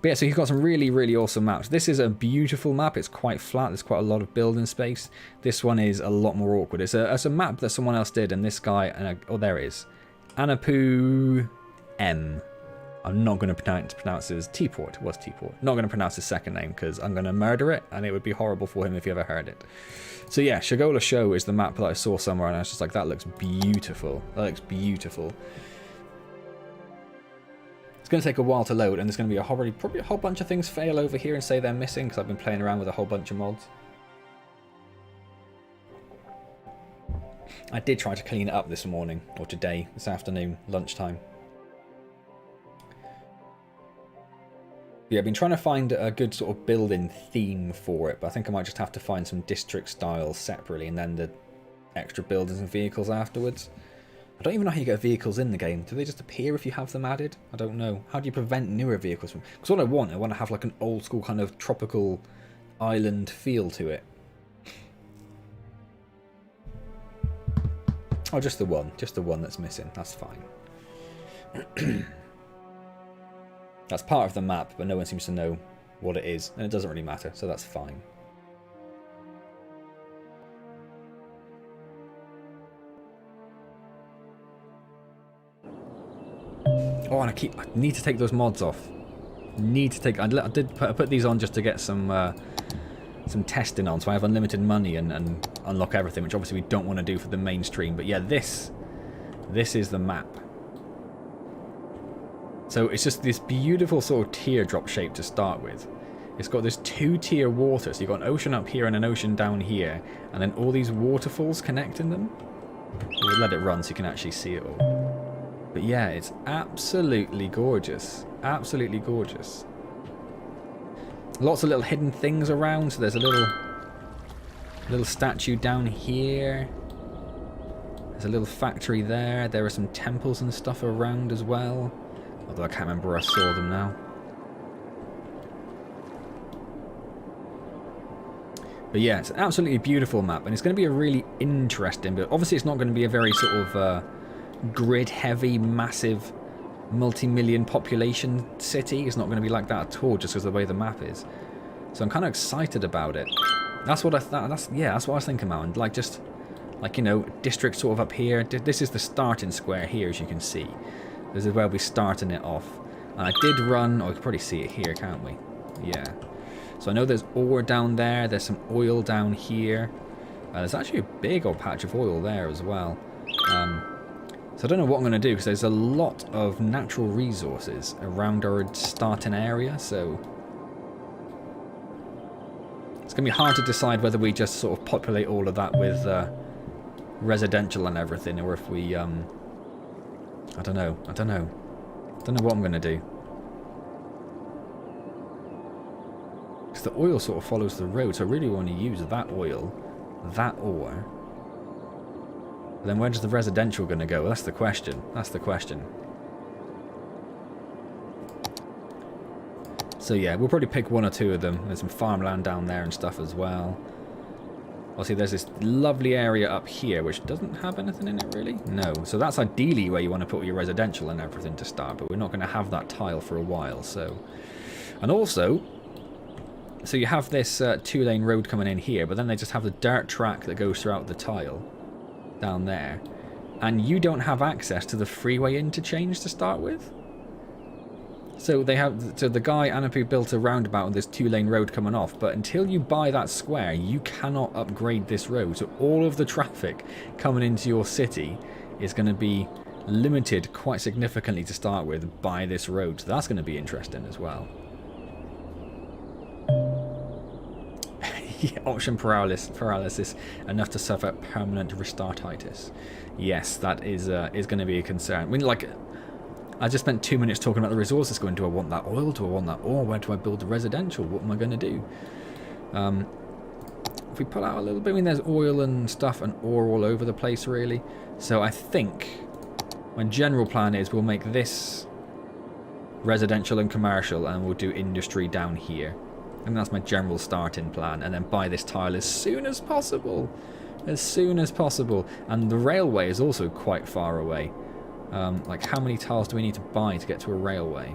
But yeah, so he's got some really, really awesome maps. This is a beautiful map. It's quite flat. There's quite a lot of building space. This one is a lot more awkward. It's a map that someone else did, and this guy... oh, there it is. Anapu M. I'm not going to pronounce it as Teaport. It was Teaport. Not going to pronounce his second name because I'm going to murder it, and it would be horrible for him if he ever heard it. So yeah, Shagola Show is the map that I saw somewhere, and I was just like, that looks beautiful. That looks beautiful. It's going to take a while to load, and there's going to be probably a whole bunch of things fail over here and say they're missing, because I've been playing around with a whole bunch of mods. I did try to clean it up this morning, or today, this afternoon, lunchtime. Yeah, I've been trying to find a good sort of building theme for it, but I think I might just have to find some district styles separately and then the extra buildings and vehicles afterwards. I don't even know how you get vehicles in the game. Do they just appear if you have them added? I don't know. How do you prevent newer vehicles from... Because what I want to have like an old school kind of tropical island feel to it. Oh, just the one that's missing. That's fine. That's part of the map, but no one seems to know what it is, and it doesn't really matter, so that's fine. Oh, and I need to take those mods off. I did put these on just to get some testing on, so I have unlimited money and unlock everything, which obviously we don't want to do for the mainstream. But yeah, this is the map. So it's just this beautiful sort of teardrop shape to start with. It's got this 2-tier water, so you've got an ocean up here and an ocean down here, and then all these waterfalls connecting them. We'll let it run so you can actually see it all. But yeah, it's absolutely gorgeous. Absolutely gorgeous. Lots of little hidden things around, so there's a little statue down here. There's a little factory there. There are some temples and stuff around as well. Although I can't remember where I saw them now. But yeah, it's an absolutely beautiful map, and it's going to be a really interesting, but obviously it's not going to be a very sort of grid-heavy, massive, multi-million population city. It's not going to be like that at all, just because of the way the map is. So I'm kind of excited about it. That's what I thought. That's what I was thinking about. And like you know, district sort of up here. This is the starting square here, as you can see. This is where we'll be starting it off. And I did run... Oh, we can probably see it here, can't we? Yeah. So I know there's ore down there. There's some oil down here. There's actually a big old patch of oil there as well. So I don't know what I'm going to do, because there's a lot of natural resources around our starting area. So it's going to be hard to decide whether we just sort of populate all of that with residential and everything, or if we... I don't know what I'm going to do. Because the oil sort of follows the road, so I really want to use that oil, that ore. But then where does the residential going to go? Well, that's the question. That's the question. So yeah, we'll probably pick 1 or 2 of them. There's some farmland down there and stuff as well. Obviously, there's this lovely area up here, which doesn't have anything in it, really. No. So that's ideally where you want to put your residential and everything to start, but we're not going to have that tile for a while, so... And also, so you have this 2-lane road coming in here, but then they just have the dirt track that goes throughout the tile down there. And you don't have access to the freeway interchange to start with. So they have, so the guy Anapu built a roundabout on this 2-lane road coming off, but until you buy that square, you cannot upgrade this road. So all of the traffic coming into your city is going to be limited quite significantly to start with by this road. So that's going to be interesting as well. Yeah, option paralysis enough to suffer permanent restartitis. Yes, that is going to be a concern. I mean, like, I just spent 2 minutes talking about the resources, going, do I want that oil? Do I want that ore? Where do I build the residential? What am I going to do? If we pull out a little bit, I mean, there's oil and stuff and ore all over the place, really. So I think my general plan is we'll make this residential and commercial, and we'll do industry down here. And that's my general starting plan, and then buy this tile as soon as possible. As soon as possible. And the railway is also quite far away. Like, how many tiles do we need to buy to get to a railway?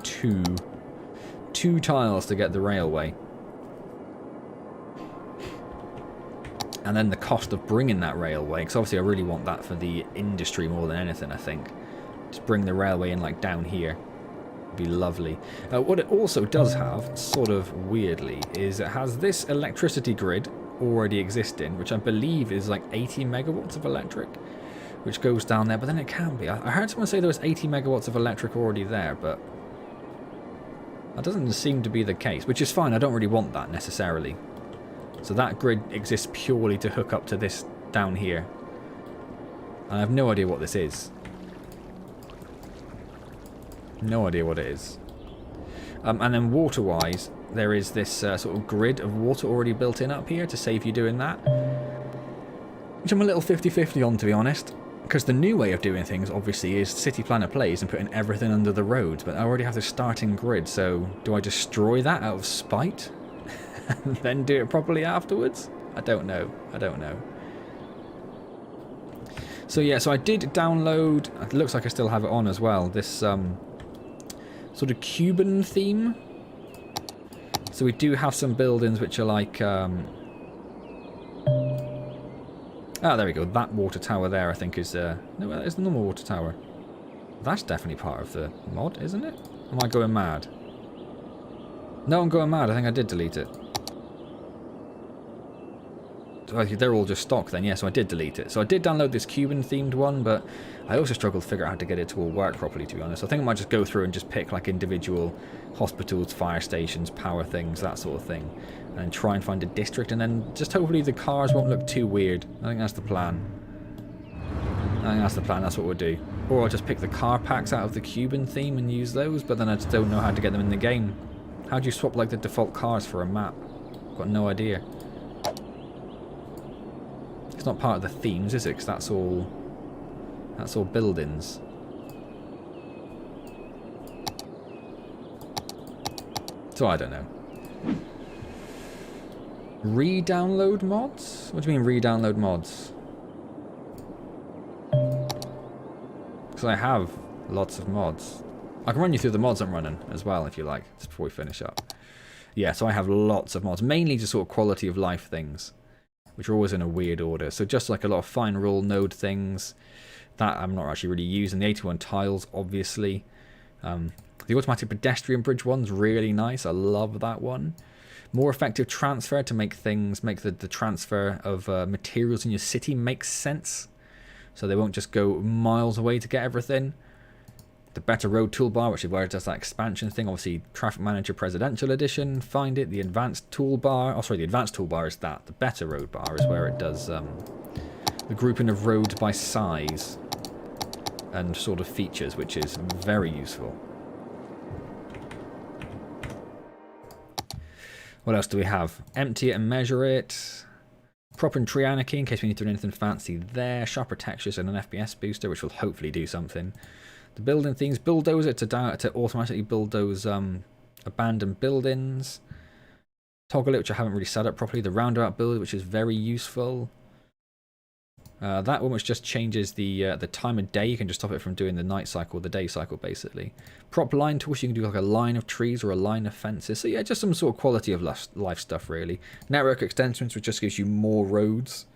2. 2 tiles to get the railway. And then the cost of bringing that railway, because obviously I really want that for the industry more than anything, I think. Just bring the railway in, like, down here. Be lovely. What it also does have, sort of weirdly, is it has this electricity grid already existing, which I believe is like 80 megawatts of electric, which goes down there, but then it can be. I heard someone say there was 80 megawatts of electric already there, but that doesn't seem to be the case, which is fine. I don't really want that necessarily. So that grid exists purely to hook up to this down here. And I have no idea what this is. No idea what it is. And then water-wise, there is this sort of grid of water already built in up here to save you doing that. Which I'm a little 50-50 on, to be honest. Because the new way of doing things, obviously, is city planner plays and putting everything under the roads. But I already have the starting grid, so do I destroy that out of spite? And then do it properly afterwards? I don't know. I don't know. So yeah, so I did download, it looks like I still have it on as well, this sort of Cuban theme. So we do have some buildings which are like, oh, there we go, that water tower there I think is, no, it's the normal water tower. That's definitely part of the mod, isn't it? Am I going mad? No, I'm going mad, I think I did delete it. They're all just stock then, yeah, so I did delete it. So I did download this Cuban themed one, but I also struggled to figure out how to get it to all work properly, to be honest. I think I might just go through and just pick like individual hospitals, fire stations, power things, that sort of thing, and try and find a district, and then just hopefully the cars won't look too weird. I think that's the plan. I think that's the plan, that's what we'll do. Or I'll just pick the car packs out of the Cuban theme and use those, but then I just don't know how to get them in the game. How do you swap like the default cars for a map? Got no idea. It's not part of the themes, is it? Because that's all buildings. So I don't know. Re-download mods? What do you mean re-download mods? Because I have lots of mods. I can run you through the mods I'm running as well if you like, just before we finish up. Yeah, so I have lots of mods, mainly just sort of quality of life things, which are always in a weird order. So just like a lot of fine rule node things that I'm not actually really using. The 81 tiles, obviously. The automatic pedestrian bridge one's really nice. I love that one. More effective transfer to make the transfer of materials in your city make sense. So they won't just go miles away to get everything. The better road toolbar, which is where it does that expansion thing. Obviously, Traffic Manager Presidential Edition. Find it. The advanced toolbar. Oh, sorry, the advanced toolbar is that. The better road bar is where it does the grouping of roads by size and sort of features, which is very useful. What else do we have? Empty it and measure it. Prop and tree anarchy in case we need to do anything fancy there. Sharper textures and an FPS booster, which will hopefully do something. The building things, bulldozer to automatically bulldoze abandoned buildings. Toggle it, which I haven't really set up properly. The roundabout build, which is very useful. That one which just changes the time of day. You can just stop it from doing the night cycle, the day cycle, basically. Prop line tools, you can do like a line of trees or a line of fences. So yeah, just some sort of quality of life stuff, really. Network extensions, which just gives you more roads.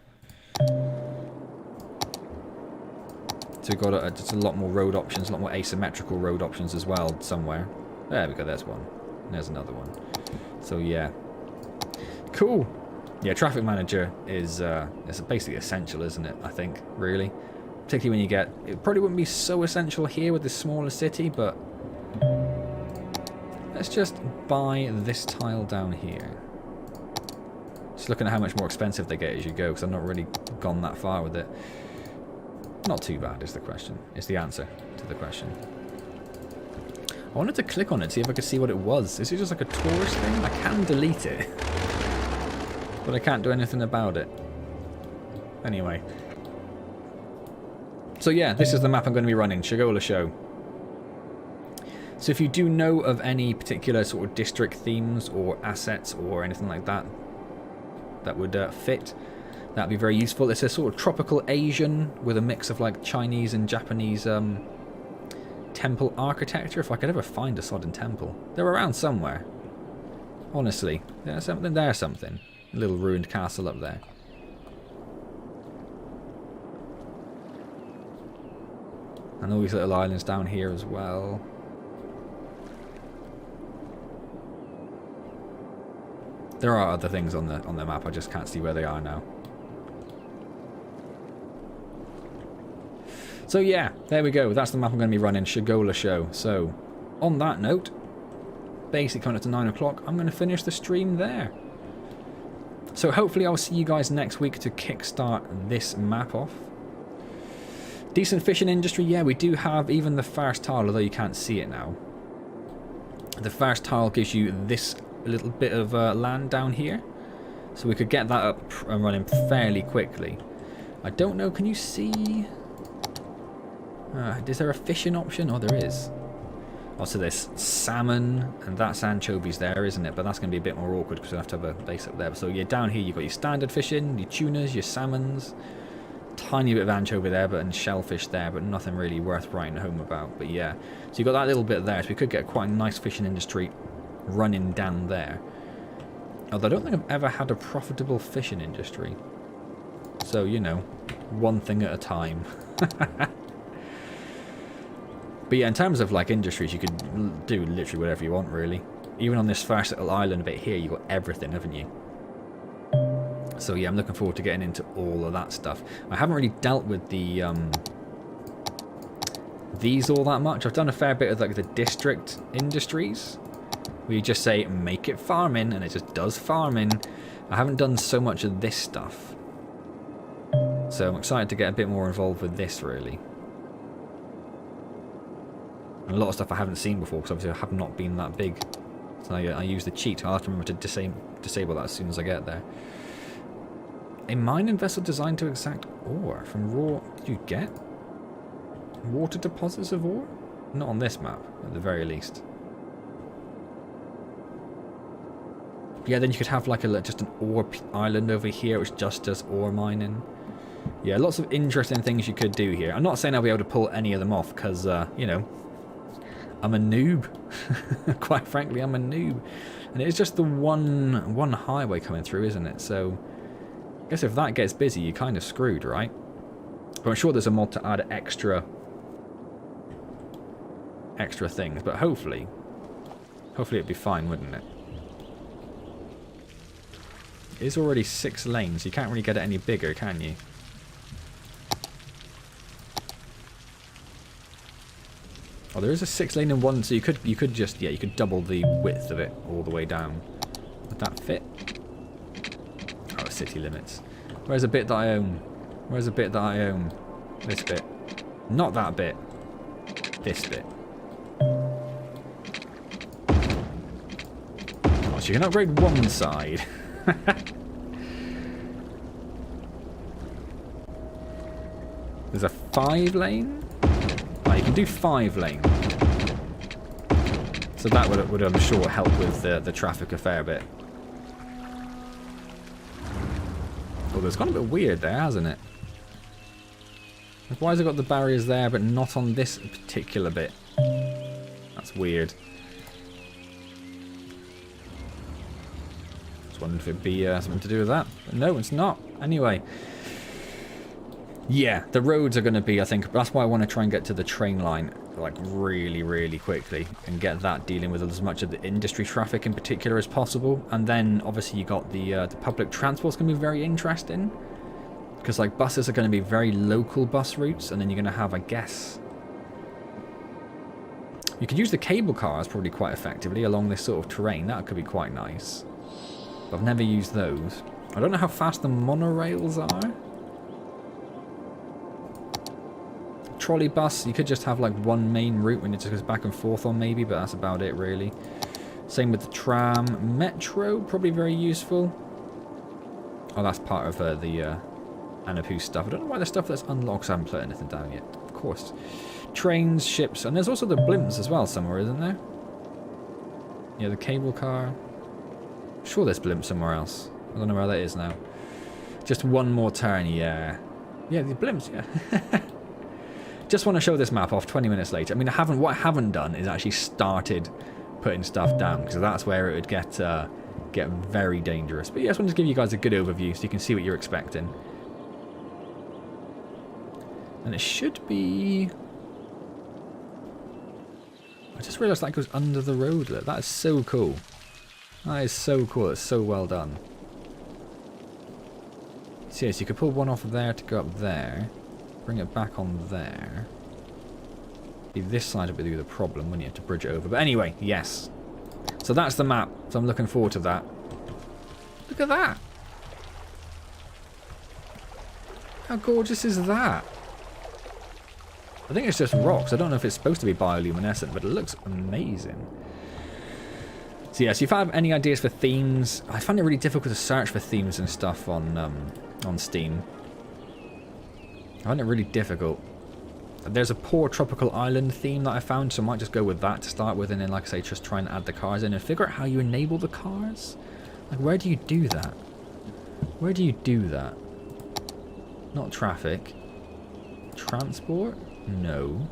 So we've got just a lot more road options, a lot more asymmetrical road options as well somewhere. There we go, there's one. There's another one. So yeah. Cool. Yeah, Traffic Manager is it's basically essential, isn't it? I think, really. Particularly when you get... It probably wouldn't be so essential here with this smaller city, but... Let's just buy this tile down here. Just looking at how much more expensive they get as you go, because I've not really gone that far with it. Not too bad is the question. It's the answer to the question. I wanted to click on it, see if I could see what it was. Is it just like a tourist thing? I can delete it. But I can't do anything about it. Anyway. So yeah, this is the map I'm going to be running, Shagola Show. So if you do know of any particular sort of district themes or assets or anything like that that would fit, that'd be very useful. It's a sort of tropical Asian with a mix of like Chinese and Japanese temple architecture. If I could ever find a sodden temple. They're around somewhere. Honestly, there's something. A little ruined castle up there. And all these little islands down here as well. There are other things on the map, I just can't see where they are now. So yeah, there we go. That's the map I'm going to be running, Shagola Show. So, on that note, basically coming up to 9 o'clock, I'm going to finish the stream there. So hopefully I'll see you guys next week to kickstart this map off. Decent fishing industry, yeah, we do have even the first tile, although you can't see it now. The first tile gives you this little bit of land down here. So we could get that up and running fairly quickly. I don't know, can you see? Is there a fishing option? Oh, there is. Also, there's salmon, and that's anchovies there, isn't it? But that's going to be a bit more awkward because we have to have a base up there. So yeah, down here you've got your standard fishing, your tunas, your salmons. Tiny bit of anchovy there, and shellfish there, but nothing really worth writing home about. But yeah, so you got that little bit there, so we could get quite a nice fishing industry running down there. Although I don't think I've ever had a profitable fishing industry. So, you know, one thing at a time. But yeah, in terms of like industries, you could do literally whatever you want, really. Even on this first little island bit here, you've got everything, haven't you? So yeah, I'm looking forward to getting into all of that stuff. I haven't really dealt with the these all that much. I've done a fair bit of like the district industries, where you just say make it farming, and it just does farming. I haven't done so much of this stuff, so I'm excited to get a bit more involved with this, really. And a lot of stuff I haven't seen before, because obviously I have not been that big. So I use the cheat. I'll have to remember to disable that as soon as I get there. A mining vessel designed to extract ore from raw... Did you get water deposits of ore? Not on this map, at the very least. Yeah, then you could have like just an ore island over here, which just does ore mining. Yeah, lots of interesting things you could do here. I'm not saying I'll be able to pull any of them off, because, you know, I'm a noob. Quite frankly, I'm a noob. And it's just the one highway coming through, isn't it? So I guess if that gets busy, you're kind of screwed, right? But I'm sure there's a mod to add extra things. But hopefully it'd be fine, wouldn't it? It is already 6 lanes. You can't really get it any bigger, can you? Oh, there is a 6 lane in one, so you could just, yeah, you could double the width of it all the way down. Would that fit? Oh, city limits. Where's a bit that I own? Where's a bit that I own? This bit. Not that bit. This bit. Oh, so you can upgrade one side. There's a 5 lane? Oh, you can do 5 lane. So that would I'm sure help with the traffic a fair bit. Although it's gone a bit weird there, hasn't it? Why has it got the barriers there but not on this particular bit? That's weird. Just wondered if it'd be something to do with that. But no, it's not. Anyway. Yeah, the roads are going to be, I think, that's why I want to try and get to the train line, like, really, really quickly, and get that dealing with as much of the industry traffic in particular as possible. And then, obviously, you got the public transport's going to be very interesting, because, like, buses are going to be very local bus routes, and then you're going to have, I guess... You could use the cable cars probably quite effectively along this sort of terrain. That could be quite nice. But I've never used those. I don't know how fast the monorails are. Trolley bus, you could just have like one main route when it just goes back and forth on maybe, but that's about it really. Same with the tram. Metro, probably very useful. Oh, that's part of the Anapu stuff. I don't know why the stuff that's unlocked, so I haven't put anything down yet. Of course. Trains, ships, and there's also the blimps as well somewhere, isn't there? Yeah, the cable car. Sure there's blimps somewhere else. I don't know where that is now. Just one more turn, yeah. Yeah, the blimps, yeah. Just want to show this map off 20 minutes later. I mean, what I haven't done is actually started putting stuff down, because that's where it would get very dangerous. But yeah, I just wanted to give you guys a good overview so you can see what you're expecting. And it should be... I just realised that goes under the road. Look, that is so cool. That is so cool. It's so well done. So yes, you could pull one off of there to go up there. Bring it back on there. This side would be the problem when you have to bridge it over. But anyway, yes. So that's the map. So I'm looking forward to that. Look at that. How gorgeous is that? I think it's just rocks. I don't know if it's supposed to be bioluminescent, but it looks amazing. So yes, if you have any ideas for themes, I find it really difficult to search for themes and stuff on Steam. I find it really difficult. There's a poor tropical island theme that I found, so I might just go with that to start with, and then, like I say, just try and add the cars in and figure out how you enable the cars. Like, where do you do that? Where do you do that? Not traffic. Transport? No.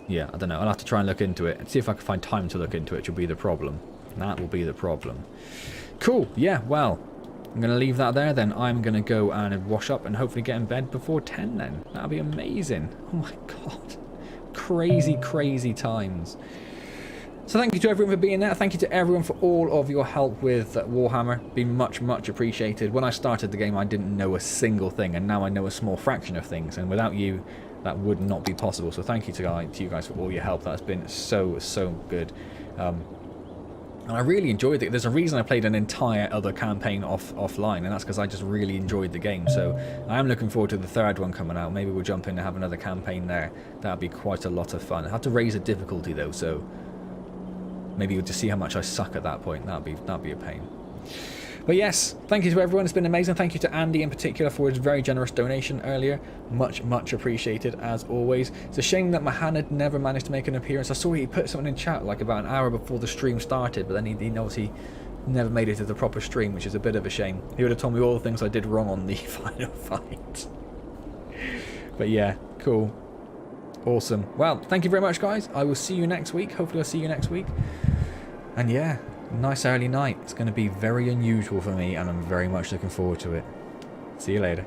Yeah, I don't know. I'll have to try and look into it and see if I can find time to look into it, which will be the problem. That will be the problem. Cool. Yeah, well, I'm going to leave that there then. I'm going to go and wash up and hopefully get in bed before 10 then. That'll be amazing. Oh my god. Crazy, crazy times. So thank you to everyone for being there. Thank you to everyone for all of your help with Warhammer. Been much, much appreciated. When I started the game, I didn't know a single thing, and now I know a small fraction of things. And without you, that would not be possible. So thank you to you guys for all your help. That's been so, so good. And I really enjoyed it. There's a reason I played an entire other campaign offline, and that's because I just really enjoyed the game. So I am looking forward to the third one coming out. Maybe we'll jump in and have another campaign there. That'd be quite a lot of fun. I have to raise the difficulty though, so maybe we'll just see how much I suck at that point. That'd be a pain. But yes, thank you to everyone. It's been amazing. Thank you to Andy in particular for his very generous donation earlier. Much, much appreciated as always. It's a shame that Mahan had never managed to make an appearance. I saw he put something in chat like about an hour before the stream started, but then he obviously never made it to the proper stream, which is a bit of a shame. He would have told me all the things I did wrong on the final fight. But yeah, cool. Awesome. Well, thank you very much, guys. I will see you next week. Hopefully I'll see you next week. And yeah, nice early night. It's going to be very unusual for me, and I'm very much looking forward to it. See you later.